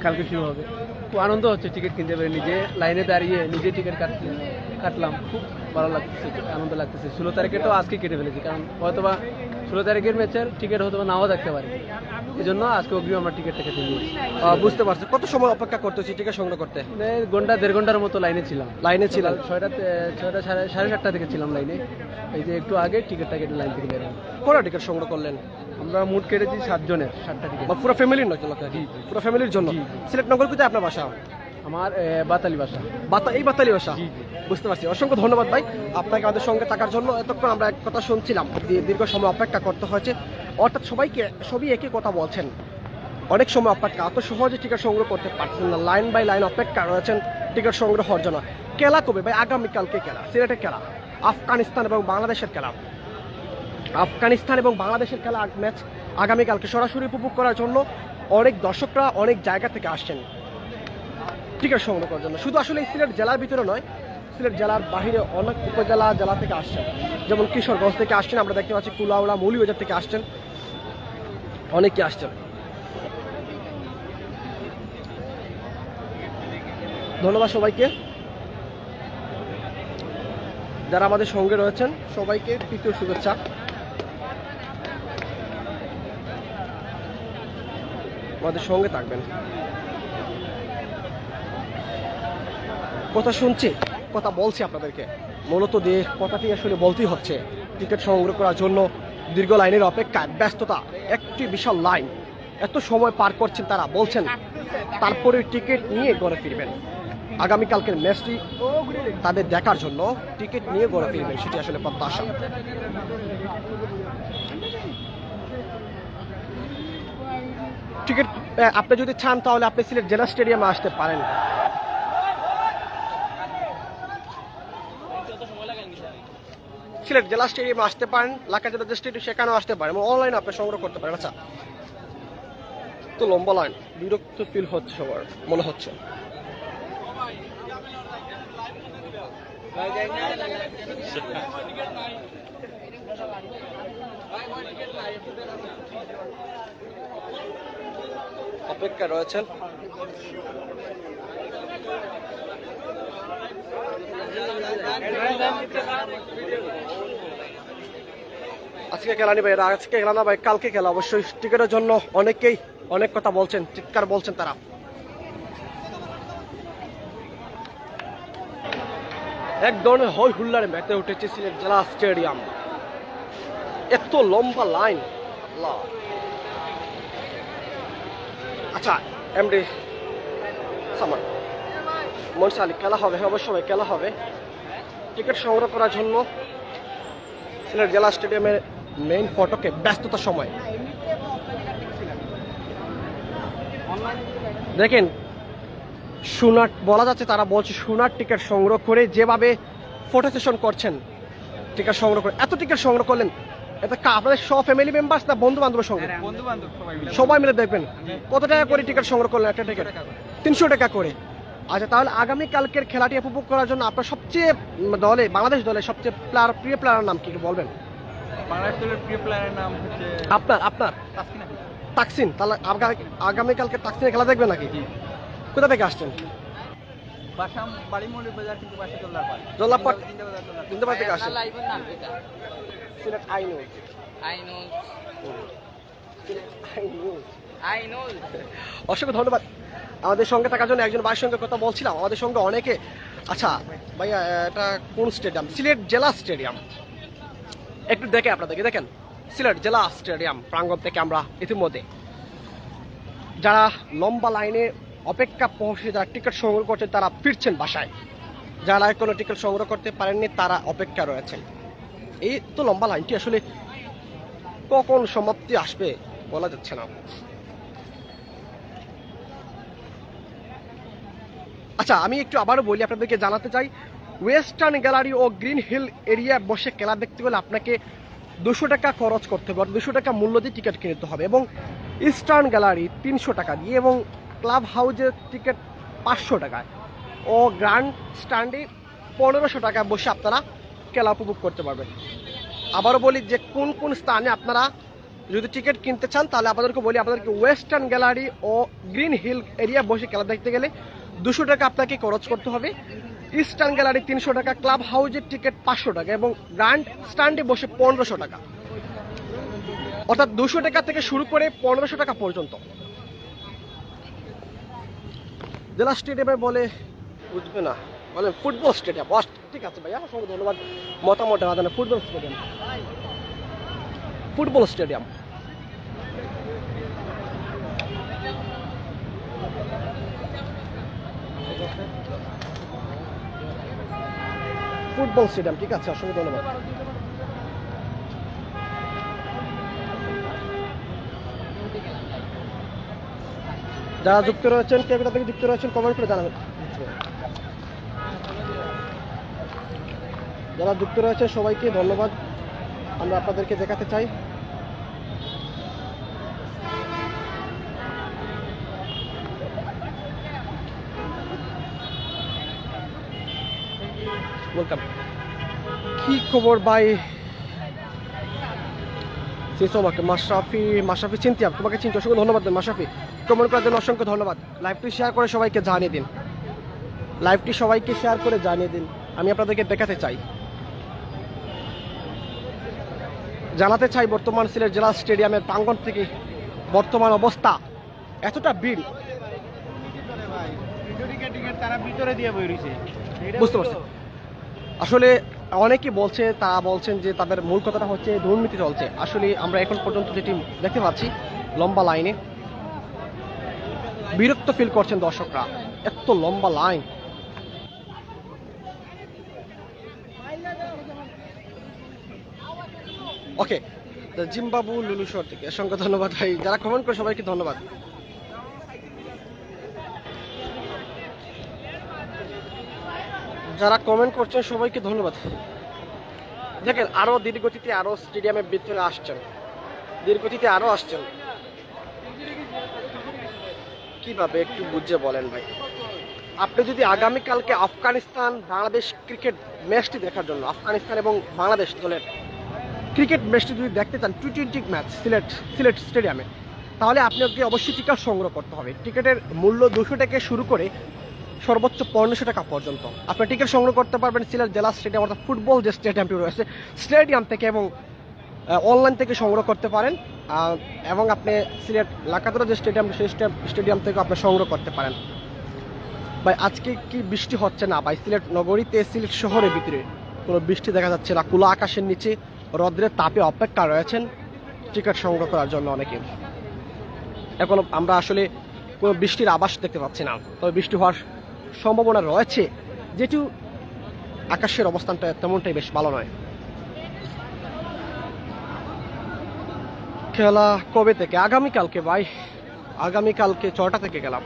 কালকে শুরু হবে। খুব আনন্দ হচ্ছে টিকিট কিনতে পেরে, নিজে লাইনে দাঁড়িয়ে নিজে টিকিট কাটলাম। খুব ভালো লাগতেছে, আনন্দ লাগতেছে। 16 তারিখেটাও আজকে কেটে ফেলেছি, কারণ হয়তোবা 16 তারিখের ম্যাচের টিকিট হয়তো নাও থাকতে পারে, এই জন্য আজকে অগ্রিম আমরা টিকিটটা কেটে নিয়েছি। বুঝতে পারছি। কত সময় অপেক্ষা করতেছি টিকিট সংগ্রহ করতে? ঘন্টা 1.5 ঘন্টার মতো লাইনে ছিলাম। ছিলাম 6টা 7:30 থেকে ছিলাম লাইনে। এই যে একটু আগে টিকিটটা কেটে লাইন থেকে বেরোলাম। কটা টিকিট সংগ্রহ করলেন? আমরা মোট কেটেছি 7 জনের, 7টা টিকিট। পুরো ফ্যামিলির নয়? পুরো ফ্যামিলির জন্য। সিলেট নগর কোথায় আপনার বাসা? আমার বাতালি বাসা। এই বাতালি বাসা? বুঝতে পারছি। অসংখ্য ধন্যবাদ ভাই আপনাকে আমাদের সঙ্গে থাকার জন্য। এতক্ষণ আমরা এক কথা শুনছিলাম, দীর্ঘ সময় অপেক্ষা করতে হয়েছে। অর্থাৎ সবই একই কথা বলছেন, অনেক সময় অপেক্ষা, এত সহজে টিকিট সংগ্রহ করতে পারছেন না, লাইন বাই লাইন অপেক্ষা রয়েছেন টিকিট সংগ্রহ হওয়ার জন্য। খেলা কবে ভাই? আগামীকালকে খেলা, সিলেটের খেলা, আফগানিস্তান এবং বাংলাদেশের খেলা। আফগানিস্তান এবং বাংলাদেশের খেলা ম্যাচ আগামীকালকে সরাসরি উপভোগ করার জন্য অনেক দর্শকরা অনেক জায়গা থেকে আসছেন টিকিট সংগ্রহ করার জন্য। শুধু আসলে সিলেট জেলার ভিতরে নয়, সিলেট জেলার বাহিরে অনেক উপজেলা জেলা থেকে আসছেন, যেমন কিশোরগঞ্জ থেকে আসছেন, আমরা দেখতে পাচ্ছি কুলাউড়া, মৌলভীবাজার থেকে আসছেন, অনেকে আসছেন। ধন্যবাদ সবাইকে যারা আমাদের সঙ্গে রয়েছেন, সবাইকে তৃতীয় শুভেচ্ছা। আমাদের সঙ্গে থাকবেন। কথা শুনছি, কথা বলছি আপনাদেরকে, মূলত দিয়ে কথাটি আসলে বলতেই হচ্ছে। টিকিট সংগ্রহ করার জন্য দীর্ঘ লাইনের অপেক্ষায়, ব্যস্ততা, একটি বিশাল লাইন, এত সময় পার করছেন তারা, বলছেন তারপরে টিকিট নিয়ে ঘরে ফিরবেন। আগামীকালকের ম্যাচটি তাদের দেখার জন্য টিকিট নিয়ে ঘরে ফিরবেন, সেটি আসলে প্রত্যাশা। টিকিট আপনি যদি চান তাহলে আপনি সিলেট জেলা স্টেডিয়ামে আসতে পারেন। সিলেট জেলা স্টেডিয়ামে আসতে পারেন, লাকা জেলা স্টেডিয়াম সেখানেও আসতে পারেন, এবং অনলাইনে আপনি সংগ্রহ করতে পারেন। আচ্ছা, তো লম্বা লাইন, বিরক্ত ফিল হচ্ছে সবার মনে হচ্ছে। অপেক্ষা রয়েছেন। আজকে খেলা নিবে এরা, আজকে খেলা না ভাই, কালকে খেলা অবশ্যই। টিকিটের জন্য অনেকেই অনেক কথা বলছেন, চিৎকার বলছেন তারা। এক ধরনের হই হুল্লারে মেতে উঠেছে সিলেট জেলা স্টেডিয়াম। এত লম্বা লাইন, আল্লাহ। আচ্ছা, এমডি সামান মনসা আলী, খেলা হবে, অবশ্যই খেলা হবে। টিকিট সংগ্রহ করার জন্য সিলেট জেলা স্টেডিয়ামের মেইন ফটকে ব্যস্ততার সময় দেখেন সোনার বলা যাচ্ছে, তারা বলছে সোনার টিকিট সংগ্রহ করে যেভাবে ফটো সেশন করছেন, টিকিট সংগ্রহ করে এত টিকিট সংগ্রহ করলেন, এটা আপনাদের সব ফ্যামিলি মেম্বার্স না বন্ধু বান্ধবের সঙ্গে? সবাই মিলে দেখবেন। কত টাকা করে টিকিট সংগ্রহ করলেন একটা টিকিট? 300 টাকা করে। আচ্ছা, তাহলে আগামী কালকের খেলাটি উপভোগ করার জন্য আপনার সবচেয়ে বাংলাদেশ দলের সবচেয়ে প্রিয় প্লেয়ারের নাম কি বলবেন? বাংলাদেশ দলের প্রিয় প্লেয়ারের নাম হচ্ছে আপনার তাকসিন। তাহলে আগামী কালকে তাকসিনের খেলা দেখবেন নাকি? কোথা থেকে আসছেন? জল্লাপাট জিন্দাবাদ থেকে আসছেন। সিলেট অসংখ্য ধন্যবাদ আমাদের সঙ্গে থাকার জন্য। একজন ভাইয়ের সঙ্গে কথা বলছিলাম, আমাদের সঙ্গে অনেকে। আচ্ছা ভাইয়া, এটা কোন স্টেডিয়াম? সিলেট জেলা স্টেডিয়াম। একটু দেখে আপনাদেরকে দেখেন, সিলেট জেলা স্টেডিয়াম প্রাঙ্গণ থেকে আমরা ইতিমধ্যে যারা লম্বা লাইনে অপেক্ষা পৌঁছে যারা টিকিট সংগ্রহ করছেন তারা ফিরছেন বাসায়, যারা কোনো টিকিট সংগ্রহ করতে পারেননি তারা অপেক্ষা রয়েছেন। এই তো লম্বা লাইনটি আসলে কখন সমাপ্তি আসবে বলা যাচ্ছে না। আচ্ছা, আমি একটু আবারও বলি, আপনাদেরকে জানাতে চাই, ওয়েস্টার্ন গ্যালারি ও গ্রিন হিল এরিয়া বসে খেলা দেখতে গেলে আপনাকে 200 টাকা খরচ করতে হবে, 200 টাকা মূল্য দিয়ে টিকিট কিনতে হবে, এবং ইস্টার্ন গ্যালারি 300 টাকা দিয়ে, এবং ক্লাব হাউজের টিকিট 500 টাকায়, ও গ্র্যান্ড স্ট্যান্ডে 1500 টাকা বসে আপনারা খেলা উপভোগ করতে পারবেন। আবারও বলি যে কোন কোন স্থানে আপনারা যদি টিকিট কিনতে চান, তাহলে আপনাদেরকে বলি, আপনাদেরকে ওয়েস্টার্ন গ্যালারি ও গ্রিন হিল এরিয়া বসে খেলা দেখতে গেলে 200 টাকা আপনাকে খরচ করতে হবে, ইস্টার্ন গ্যালারি 300 টাকা, ক্লাব হাউজের টিকিট 500 টাকা, এবং গ্র্যান্ড স্ট্যান্ডে বসে 1500 টাকা। অর্থাৎ 200 টাকা থেকে শুরু করে 1500 টাকা পর্যন্ত। জেলা স্টেডিয়ামে বলে বুঝবে না, বলে ফুটবল স্টেডিয়াম। ঠিক আছে ভাইয়া, অসংখ্য ধন্যবাদ মতামত দেওয়ার জন্য। Football stadium, football stadium. Football stadium, ঠিক আছে, অসংখ্য ধন্যবাদ। যারা যুক্ত রয়েছেন, কে কোথা থেকে যুক্ত রয়েছেন কমেন্ট করে জানাবেন। যারা যুক্ত রয়েছে সবাইকে ধন্যবাদ। আমরা আপনাদেরকে দেখাতে চাই ওয়েলকাম। কি খবর ভাই? মাশরাফি চিনতি, তোমাকে চিনতে অসংখ্য ধন্যবাদ। মাশরাফি কমেন্ট করার জন্য অসংখ্য ধন্যবাদ। লাইভটি শেয়ার করে সবাইকে জানিয়ে দিন, লাইভটি সবাইকে শেয়ার করে জানিয়ে দিন। আমি আপনাদেরকে দেখাতে চাই, জানাতে চাই বর্তমান সিলেট জেলা স্টেডিয়ামের প্রাঙ্গণ থেকে বর্তমান অবস্থা। এতটা ভিড়, বুঝতে পারছি। আসলে অনেকেই বলছে, তারা বলছেন যে তাদের মূল কথাটা হচ্ছে দুর্নীতি চলছে। আসলে আমরা এখন পর্যন্ত যেটি দেখতে পাচ্ছি, লম্বা লাইনে বিরক্ত ফিল করছেন দর্শকরা, এত লম্বা লাইন। ওকে, জিম্বাবু লুলুশহর থেকে অসংখ্য ধন্যবাদ ভাই। যারা কমেন্ট করে সবাইকে ধন্যবাদ। যারা কমেন্ট করছেন সবাইকে ধন্যবাদ। দেখেন, আরো ধীরগতিতে আরো স্টেডিয়ামের ভিতরে আসছেন, ধীরগতিতে আরো আসছেন। কিভাবে একটু বুঝে বলেন ভাই? আপনি যদি আগামীকালকে আফগানিস্তান বাংলাদেশ ক্রিকেট ম্যাচটি দেখার জন্য, আফগানিস্তান এবং বাংলাদেশ দলের ক্রিকেট ম্যাচটি যদি দেখতে চান, টি20 ম্যাচ সিলেট স্টেডিয়ামে, তাহলে আপনাকে অবশ্যই টিকিট সংগ্রহ করতে হবে। টিকিটের মূল্য 200 থেকে শুরু করে সর্বোচ্চ 1500 টাকা পর্যন্ত। আপনি টিকিট সংগ্রহ করতে পারবেন সিলেট জেলা স্টেডিয়াম, অর্থাৎ ফুটবল যে স্টেডিয়ামটি রয়েছে স্টেডিয়াম থেকে, এবং অনলাইন থেকে সংগ্রহ করতে পারেন, এবং আপনি সিলেট লাকাতরা যে স্টেডিয়াম, সেই স্টেডিয়াম থেকে আপনি সংগ্রহ করতে পারেন। ভাই আজকে কি বৃষ্টি হচ্ছে না ভাই? সিলেট নগরীতে, সিলেট শহরের ভিতরে কোনো বৃষ্টি দেখা যাচ্ছে না। খোলা আকাশের নিচে রৌদ্রের তাপে অপেক্ষা রয়েছেন টিকিট সংগ্রহ করার জন্য অনেকে। এখনো আমরা আসলে কোনো বৃষ্টির আভাস দেখতে পাচ্ছি না, তবে বৃষ্টি হওয়ার সম্ভাবনা রয়েছে, যেহেতু আকাশের অবস্থানটা তেমনটাই বেশ ভালো নয়। খেলা কবে থেকে? আগামীকালকে ভাই, আগামীকালকে 6টা থেকে গেলাম।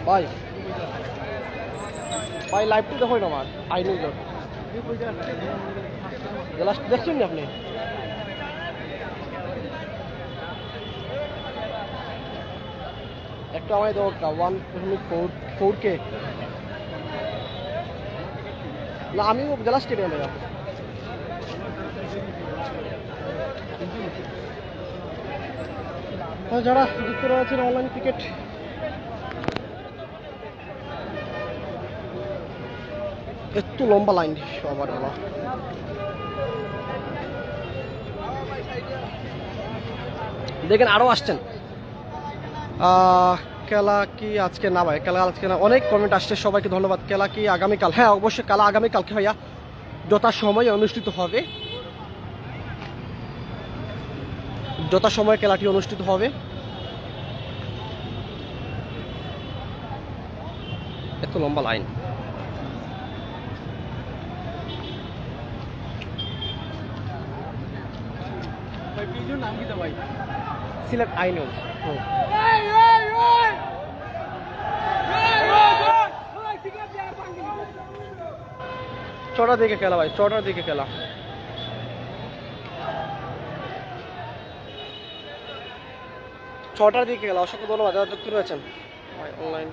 ভাই ভাই লাইভটি দেখো না আমার আই নিউজ লাস্ট দেখছেন না আপনি? একটু আমায় দেবো 1.4K না, আমি জেলা স্টেডিয়ামে যাবো। যারা যুক্ত রয়েছেন অনলাইন ক্রিকেট, একটু লম্বা লাইন সবার বলা। দেখেন আরো আসছেন। খেলা কি আজকে না ভাই, খেলা আজকে না। অনেক কমেন্ট আসছে, সবাইকে ধন্যবাদ। খেলা কি আগামীকাল? হ্যাঁ অবশ্যই খেলা আগামীকালকে ভাইয়া যথাসময়ে অনুষ্ঠিত হবে, যথাসময়ে খেলাটি অনুষ্ঠিত হবে। এত লম্বা লাইন। নাম কি ভাই? সিলেট আইনিউজ। ছটার দিকে খেলা ভাই, ছটার দিকে খেলা। ছটার দিকে খেলা। অসংখ্য ধন্যবাদ যারা যুক্ত রয়েছেন অনলাইন।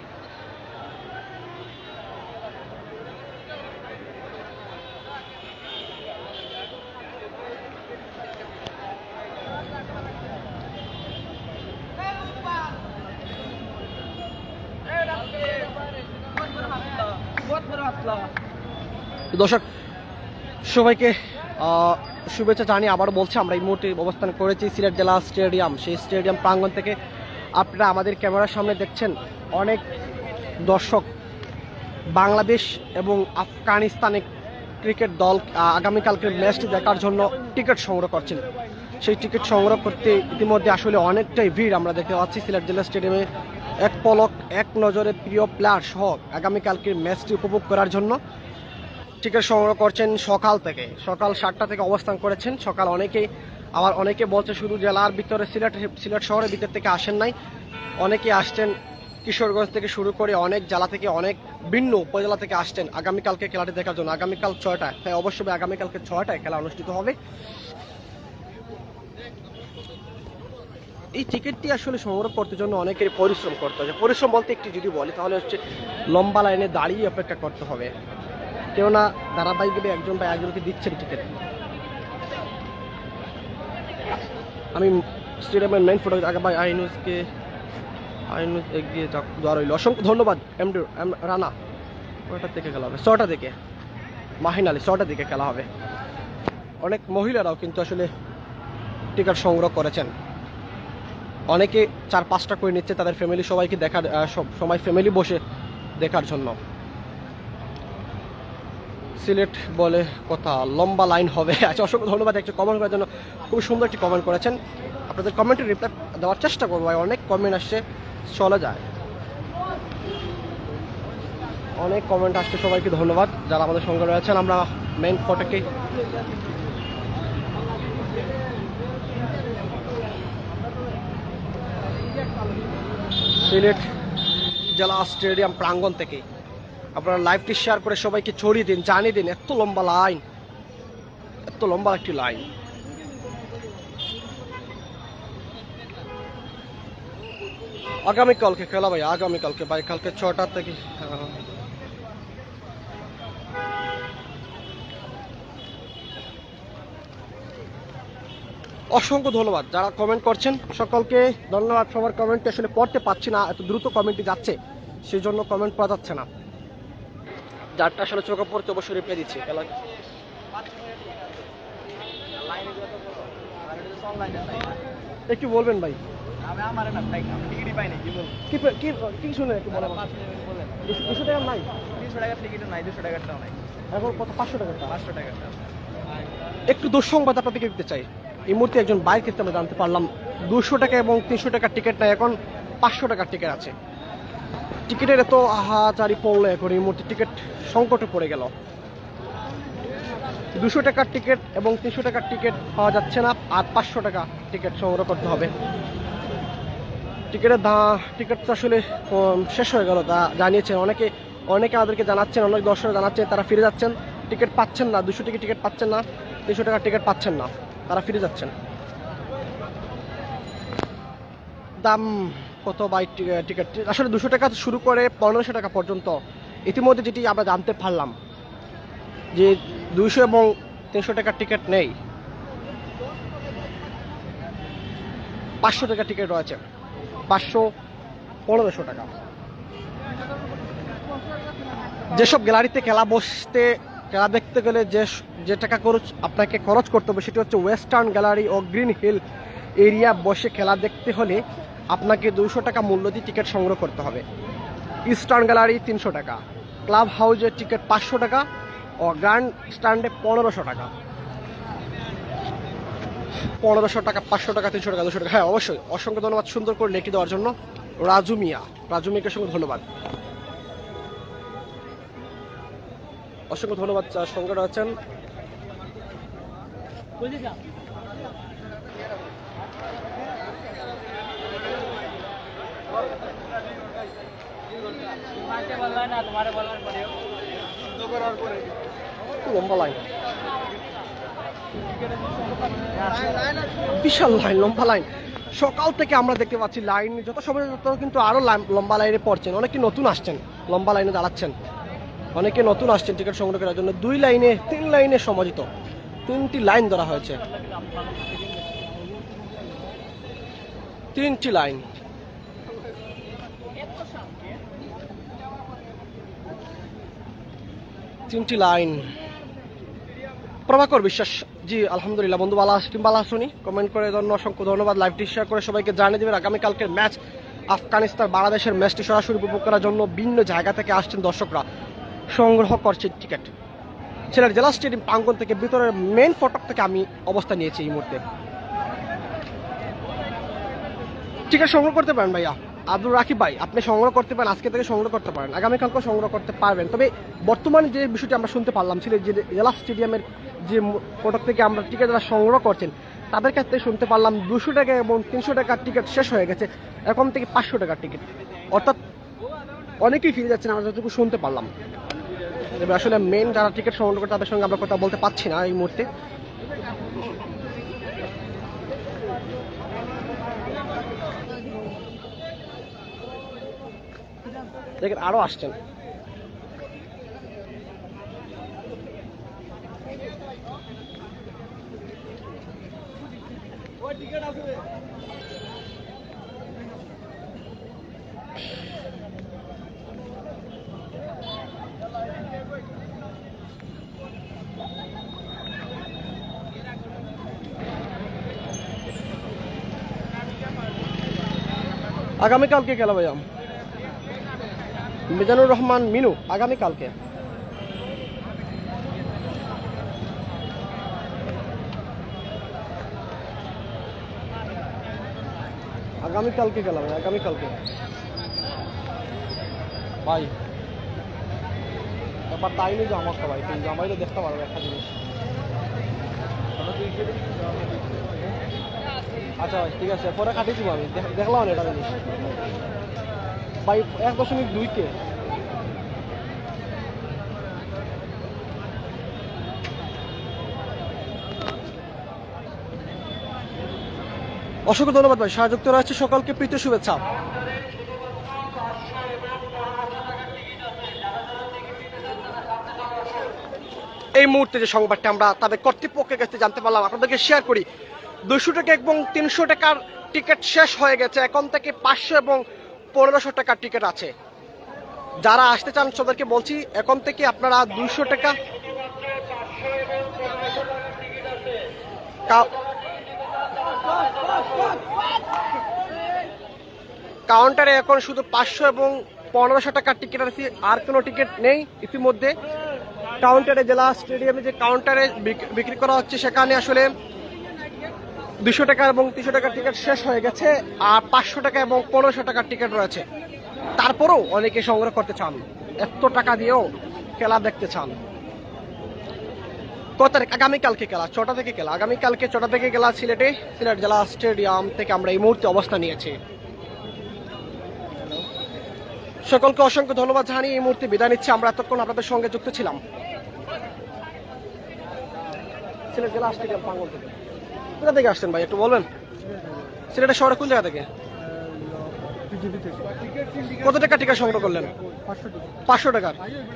দর্শক সবাইকে শুভেচ্ছা জানিয়ে আবার বলছি, আমরা এই মুহূর্তে অবস্থান করেছি সিলেট জেলা স্টেডিয়াম। সেই স্টেডিয়াম প্রাঙ্গণ থেকে আপনারা আমাদের ক্যামেরার সামনে দেখছেন অনেক দর্শক বাংলাদেশ এবং আফগানিস্তানের ক্রিকেট দল আগামীকালকের ম্যাচটি দেখার জন্য টিকিট সংগ্রহ করছেন। সেই টিকিট সংগ্রহ করতে ইতিমধ্যে আসলে অনেকটাই ভিড় আমরা দেখতে পাচ্ছি সিলেট জেলা স্টেডিয়ামে। এক পলক এক নজরে প্রিয় প্লেয়ার সহ আগামীকালকের ম্যাচটি উপভোগ করার জন্য টিকিট সংগ্রহ করছেন সকাল থেকে। সকাল 7টা থেকে অবস্থান করেছেন। সকাল অনেকেই, আবার অনেকে বলছে শুধু জেলার ভিতরে সিলেট শহরের ভিতর থেকে আসেন নাই, অনেকে আসছেন কিশোরগঞ্জ থেকে শুরু করে অনেক জেলা থেকে, অনেক ভিন্ন উপজেলা থেকে আসছেন আগামীকালকে খেলাটি দেখার জন্য। আগামীকাল 6টায়, হ্যাঁ অবশ্যই আগামীকালকে 6টায় খেলা অনুষ্ঠিত হবে। এই টিকিটটি আসলে সংগ্রহ করতে জন্য অনেকের পরিশ্রম করতে হবে। পরিশ্রম বলতে একটি যদি বলি তাহলে হচ্ছে লম্বা লাইনে দাঁড়িয়ে অপেক্ষা করতে হবে, কেননা ধারাবাহিকভাবে একজন বা একজনকে দিচ্ছেন টিকিট। আমি স্টেডিয়ামের মেইন ফটো আগে ভাই আইনুজ এগিয়ে যাওয়া রইল। অসংখ্য ধন্যবাদ রানা। কয়টার থেকে খেলা হবে? 6টা থেকে। মাহিন আলী 6টার দিকে খেলা হবে। অনেক মহিলারাও কিন্তু আসলে টিকিট সংগ্রহ করেছেন, অনেকে 4-5টা করে নিচ্ছে তাদের ফ্যামিলি সবাইকে দেখার সময়, ফ্যামিলি বসে দেখার জন্য। সিলেট বলে কথা, লম্বা লাইন হবে। আচ্ছা অসংখ্য ধন্যবাদ একটু কমেন্ট করার জন্য। খুব সুন্দর একটি কমেন্ট করেছেন, আপনাদের কমেন্টের রিপ্লাই দেওয়ার চেষ্টা করবো। অনেক কমেন্ট আসছে, চলে যায় অনেক কমেন্ট আসছে। সবাইকে ধন্যবাদ যারা আমাদের সঙ্গে রয়েছেন। আমরা মেইন ফটোকে সিলেট জেলা স্টেডিয়াম প্রাঙ্গণ থেকে আপনারা লাইভটি শেয়ার করে সবাইকে ছড়িয়ে দিন, জানিয়ে দিন। এত লম্বা লাইন, এত লম্বা একটি লাইন। আগামীকালকে খেলা ভাই, আগামীকালকে ভাই, কালকে 6টা থেকে। অসংখ্য ধন্যবাদ যারা কমেন্ট করছেন, সকলকে ধন্যবাদ। সবার কমেন্ট আসলে পড়তে পাচ্ছি না, এত দ্রুত কমেন্টটি যাচ্ছে, সেই জন্য কমেন্ট পড়া যাচ্ছে না। যারটা আসলে চোখে পড়তে অবশ্যই রিপ্লাই দিচ্ছি। একটু বলবেন ভাই, কি শুনে একটু বলেন। 200 টাকা নাই? 300 টাকার টিকিটও নাই, 200 টাকারটাও নাই। এখন কত? 500 টাকারটা? 500 টাকারটা। একটু দুঃসংবাদ আপনাদেরকে দিতে চাই। এই মুহূর্তে একজন বাইক ক্ষেত্রে আমরা জানতে পারলাম 200 টাকা এবং 300 টাকার টিকিট নাই, এখন 500 টাকার টিকিট আছে। টিকিটের এত আহাজারি পড়লো এখন এই মুহূর্তে টিকিট সংকটে পড়ে গেল। 200 টাকার টিকিট এবং 300 টাকার টিকিট পাওয়া যাচ্ছে না, আর 500 টাকা টিকিট সংগ্রহ করতে হবে। টিকিট তো আসলে শেষ হয়ে গেল, তা জানিয়েছেন অনেকে আমাদেরকে জানাচ্ছেন, অনেক দর্শক জানাচ্ছেন তারা ফিরে যাচ্ছেন, টিকিট পাচ্ছেন না, 200 টাকার টিকিট পাচ্ছেন না, 300 টাকার টিকিট পাচ্ছেন না, তারা ফিরে যাচ্ছেন। দাম কত বাই টিকিট? আসলে 200 টাকা শুরু করে 1500 টাকা পর্যন্ত। ইতিমধ্যে যেটি আমরা জানতে পারলাম যে 200 এবং 300 টাকার টিকিট নেই, 500 টাকার টিকিট রয়েছে, 500, 1500 টাকা। যেসব গ্যালারিতে খেলা দেখতে গেলে যে টাকা আপনাকে খরচ করতে হবে সেটি হচ্ছে ওয়েস্টার্ন গ্যালারি ও গ্রিন হিল এরিয়া। বসে খেলা দেখতে হলে আপনাকে 200 টাকা মূল্য দিয়ে টিকিট সংগ্রহ করতে হবে। ইস্টার্ন গ্যালারি 300 টাকা, ক্লাব হাউসের টিকিট 500 টাকা ও গ্র্যান্ড স্ট্যান্ডে 1500 টাকা। 1500 টাকা, 500 টাকা, 300 টাকা, 200 টাকা। হ্যাঁ, অবশ্যই অসংখ্য ধন্যবাদ সুন্দর করে লেখি দেওয়ার জন্য রাজু মিয়াকে অসংখ্য ধন্যবাদ। অসংখ্য ধন্যবাদ। সঙ্গে রয়েছেন লম্বা লাইন, বিশাল লাইন, লম্বা লাইন। সকাল থেকে আমরা দেখতে পাচ্ছি লাইন যত সময় কিন্তু আরো লম্বা লাইনে পড়ছেন। অনেকে নতুন আসছেন, লম্বা লাইনে দাঁড়াচ্ছেন, অনেকে নতুন আসছেন টিকিট সংগ্রহ করার জন্য। 2 লাইনে 3 লাইনে সমাজিত, 3টি লাইন ধরা হয়েছে, 3টি লাইন। প্রভাকর বিশ্বাস, জি আলহামদুলিল্লাহ বন্ধু, ভালো আসুনি। কমেন্ট করে জন্য অসংখ্য ধন্যবাদ। লাইভটি শেয়ার করে সবাইকে জানিয়ে দেবেন আগামীকালকের ম্যাচ আফগানিস্তান বাংলাদেশের ম্যাচটি সরাসরি উপভোগ করার জন্য বিভিন্ন জায়গা থেকে আসছেন দর্শকরা, সংগ্রহ করছে টিকিট। সিলেট জেলা স্টেডিয়াম প্রাঙ্গণ থেকে ভিতরের মেইন ফটক থেকে আমি অবস্থান নিয়েছি এই মুহূর্তে। টিকিট সংগ্রহ করতে পারেন ভাইয়া আব্দুল রাকিব ভাই, আপনি সংগ্রহ করতে পারেন, আজকে থেকে সংগ্রহ করতে পারেন, আগামীকালকেও সংগ্রহ করতে পারবেন। তবে বর্তমানে যে বিষয়টি আমরা শুনতে পারলাম সিলেট জেলা স্টেডিয়ামের যে ফটক থেকে আমরা টিকিট যারা সংগ্রহ করছেন তাদের কাছ থেকে শুনতে পারলাম 200 টাকা এবং 300 টাকার টিকিট শেষ হয়ে গেছে, এখন থেকে 500 টাকার টিকিট, অর্থাৎ অনেকেই ফিরে যাচ্ছেন আমরা যতটুকু শুনতে পারলাম। তবে আসলে মেন যারা টিকিট সংগ্রহ করে তাদের সঙ্গে আমরা কথা বলতে পারছি না এই মুহূর্তে। দেখেন আরো আসছেন। আগামীকালকে খেলা ভাইয়া মিজানুর রহমান মিনু, আগামীকালকে খেলা ভাই, আগামীকালকে ভাই ব্যাপার তাই নেই যে আমার তো ভাই, কিন্তু আমারও দেখতে পারবো একটা জিনিস। আচ্ছা ভাই ঠিক আছে, পরে কাটিয়ে দিব আমি, দেখলাম না এটা জিনিস ভাই। 1.2 অসংখ্য ধন্যবাদ ভাই, সাহায্য রয়েছে সকলকে প্রীতি শুভেচ্ছা। এই মুহূর্তে যে সংবাদটা আমরা তাদের কর্তৃপক্ষের কাছে জানতে পারলাম, আপনাদেরকে শেয়ার করি। 200 টাকা এবং 300 টাকার টিকিট শেষ হয়ে গেছে, এখন থেকে 500 এবং 1500 টাকার টিকিট আছে। যারা আসতে চান তাদেরকে বলছি এখন থেকে আপনারা 200 টাকা কাউন্টারে এখন শুধু 500 এবং 1500 টাকার টিকিট আছে, আর কোনো টিকিট নেই। ইতিমধ্যে কাউন্টারে জেলা স্টেডিয়ামে যে কাউন্টারে বিক্রি করা হচ্ছে সেখানে আসলে 200 টাকা এবং 300 টাকার টিকিট শেষ হয়ে গেছে, আর 500 টাকা এবং 1500 টাকার টিকিট রয়েছে। তারপরেও অনেকে সংগ্রহ করতে চান, এত টাকা দিয়েও খেলা দেখতে চান। কত তারিখ? আগামীকালকে খেলা, 6টা থেকে খেলা। আগামীকালকে 6টা থেকে খেলা সিলেটে, সিলেট জেলা স্টেডিয়াম থেকে আমরা এই মুহূর্তে অবস্থান নিয়েছি। সকলকে অসংখ্য ধন্যবাদ জানিয়ে এই মুহূর্তে বিদায় নিচ্ছি। আমরা এতক্ষণ আপনাদের সঙ্গে যুক্ত ছিলাম সিলেট জেলা স্টেডিয়াম প্রাঙ্গণ থেকে। কোথা থেকে আসছেন ভাই একটু বলবেন? সিলেটের শহরে কোন জায়গা থেকে? কত টাকা টিকিট সংগ্রহ করলেন? 500 টাকার।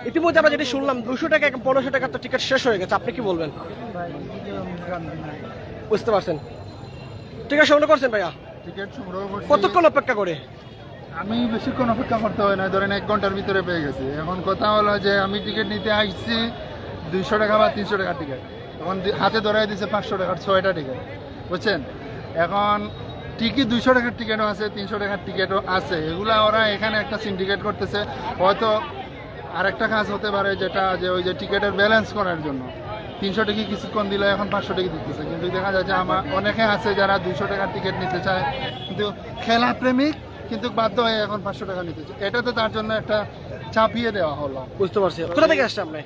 ইতিমধ্যে আমরা যেটি শুনলাম 200 টাকা 1500 টাকার তো টিকিট শেষ হয়ে গেছে, আপনি কি বলবেন? বুঝতে পারছেন, টিকিট সংগ্রহ করছেন ভাইয়া? টিকিট সংগ্রহ করছি। কতক্ষণ অপেক্ষা করে? আমি বেশিক্ষণ অপেক্ষা করতে হয় না, ধরেন 1 ঘন্টার ভিতরে পেয়ে গেছি। এখন কথা হলো যে আমি টিকিট নিতে আসছি 200 টাকা বা 300 টাকার টিকিট, এখন হাতে ধরাই দিচ্ছে 500 টাকার 6টা টিকিট, বুঝছেন? এখন ঠিকই 200 টাকার টিকিটও আছে, 300 টাকার টিকিটও আছে। এগুলা ওরা এখানে একটা সিন্ডিকেট করতেছে। হয়তো আরেকটা কাজ হতে পারে, যেটা যে ওই যে টিকিটের ব্যালেন্স করার জন্য 300 টাকা কিছুক্ষণ দিলে এখন 500 টাকা দিতেছে। কিন্তু দেখা যাচ্ছে আমার অনেকে আছে যারা 200 টাকার টিকিট নিতে চায়, কিন্তু খেলা প্রেমিক, কিন্তু বাধ্য হয়ে এখন 500 টাকা নিতে চায়। এটা তো তার জন্য একটা চাপিয়ে দেওয়া হলো। বুঝতে পারছি। কোথা থেকে আসছেন আপনি?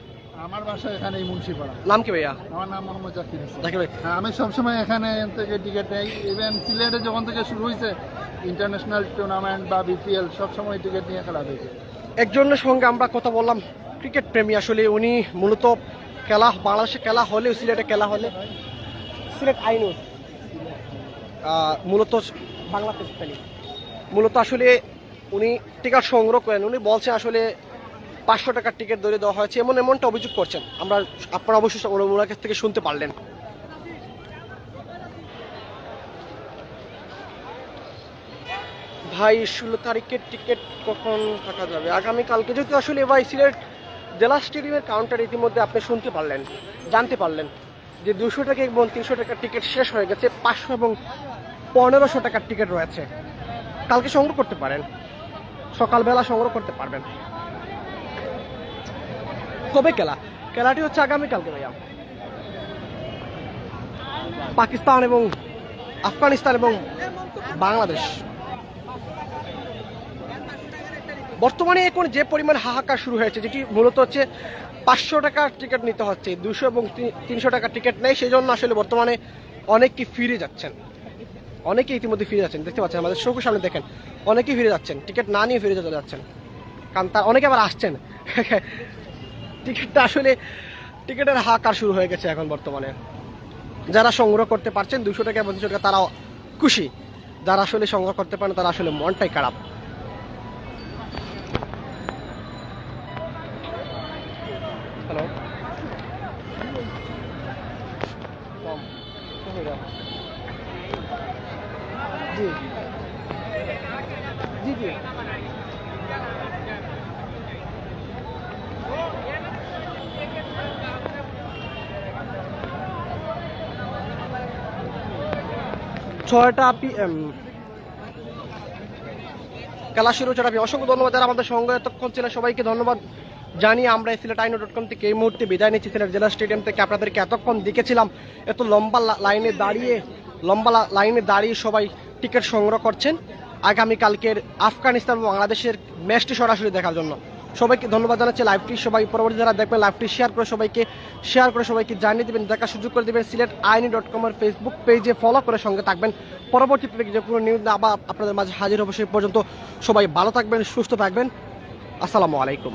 আমার বাসা এখানে মুন্সিপাড়া। নাম কি ভাইয়া? আমার নাম মোহাম্মদ জাকির হোসেন। জাকির ভাই। হ্যাঁ, আমি সবসময় এখানে থেকে টিকিট নেই। ইভেন সিলেটে যখন থেকে শুরু হয়েছে ইন্টারন্যাশনাল টুর্নামেন্ট বা বিপিএল, সবসময় টিকিট নিয়ে খেলা দেখে। একজনের সঙ্গে আমরা কথা বললাম, ক্রিকেট প্রেমী। আসলে উনি মূলত খেলা, বাংলাদেশে খেলা হলে, সিলেটে খেলা হলে, সিলেট আইনুস মূলত বাংলাদেশ খেলি, মূলত আসলে উনি টিকিট সংগ্রহ করেন। উনি বলছেন আসলে 500 টাকার টিকিট ধরে দেওয়া হয়েছে, এমনটা অভিযোগ করছেন। আমরা, আপনারা অবশ্যই ওনার কাছ থেকে শুনতে পারলেন। ভাই 16 তারিখের টিকিট কখন কাটা যাবে? আগামীকালকে। যেহেতু আসলে ভাই সিলেট জেলা স্টেডিয়ামের কাউন্টার ইতিমধ্যে আপনি শুনতে পারলেন, জানতে পারলেন যে 200 টাকা এবং 300 টাকার টিকিট শেষ হয়ে গেছে, 500 এবং 1500 টাকার টিকিট রয়েছে। কালকে সংগ্রহ করতে পারেন, সকালবেলা সংগ্রহ করতে পারবেন। কবে খেলা? খেলাটি হচ্ছে আগামীকালকে ভাইয়া। পাকিস্তান এবং আফগানিস্তান এবং বাংলাদেশ। বর্তমানে এখন যে পরিমাণ হাহাকার শুরু হয়েছে, যেটি মূলত হচ্ছে 500 টাকার টিকিট নিতে হচ্ছে, 200 এবং 300 টাকার টিকিট নেই, সেই জন্য আসলে বর্তমানে অনেকেই ফিরে যাচ্ছেন। অনেকেই ইতিমধ্যে ফিরে যাচ্ছেন, দেখতে পাচ্ছেন আমাদের চোখের সামনে দেখেন, অনেকেই ফিরে যাচ্ছেন, টিকিট না নিয়ে ফিরে চলে যাচ্ছেন। কারণ তার অনেকে আবার আসছেন। টিকিটটা আসলে টিকিটের হাহাকার শুরু হয়ে গেছে এখন বর্তমানে। যারা সংগ্রহ করতে পারছেন 200 টাকা 200 টাকা, তারাও খুশি। যারা আসলে সংগ্রহ করতে পারেন তারা আসলে মনটাই খারাপ। হ্যালো, জি জি জি, ছয়টা PM খেলা শুরু 6টা PM। অসংখ্য ধন্যবাদ যারা আমাদের সঙ্গে এতক্ষণ ছিলেন, সবাইকে ধন্যবাদ জানিয়ে আমরা সিলেটাইনো.com থেকে এই মুহূর্তে বিদায় নিচ্ছি। সিলেট জেলা স্টেডিয়াম থেকে আপনাদেরকে এতক্ষণ দেখেছিলাম, এত লম্বা লাইনে দাঁড়িয়ে সবাই টিকিট সংগ্রহ করছেন আগামীকালকের আফগানিস্তান এবং বাংলাদেশের ম্যাচটি সরাসরি দেখার জন্য। সবাইকে ধন্যবাদ জানাচ্ছি। লাইভটি সবাই পরবর্তী যারা দেখবেন লাইভটি শেয়ার করে সবাইকে জানিয়ে দেবেন, দেখার সুযোগ করে দেবেন। সিলেটাইনো.com এর ফেসবুক পেজে ফলো করে সঙ্গে থাকবেন। পরবর্তী যে কোনো নিউজ আবার আপনাদের মাঝে হাজির হবে। সেই পর্যন্ত সবাই ভালো থাকবেন, সুস্থ থাকবেন। আসসালামু আলাইকুম।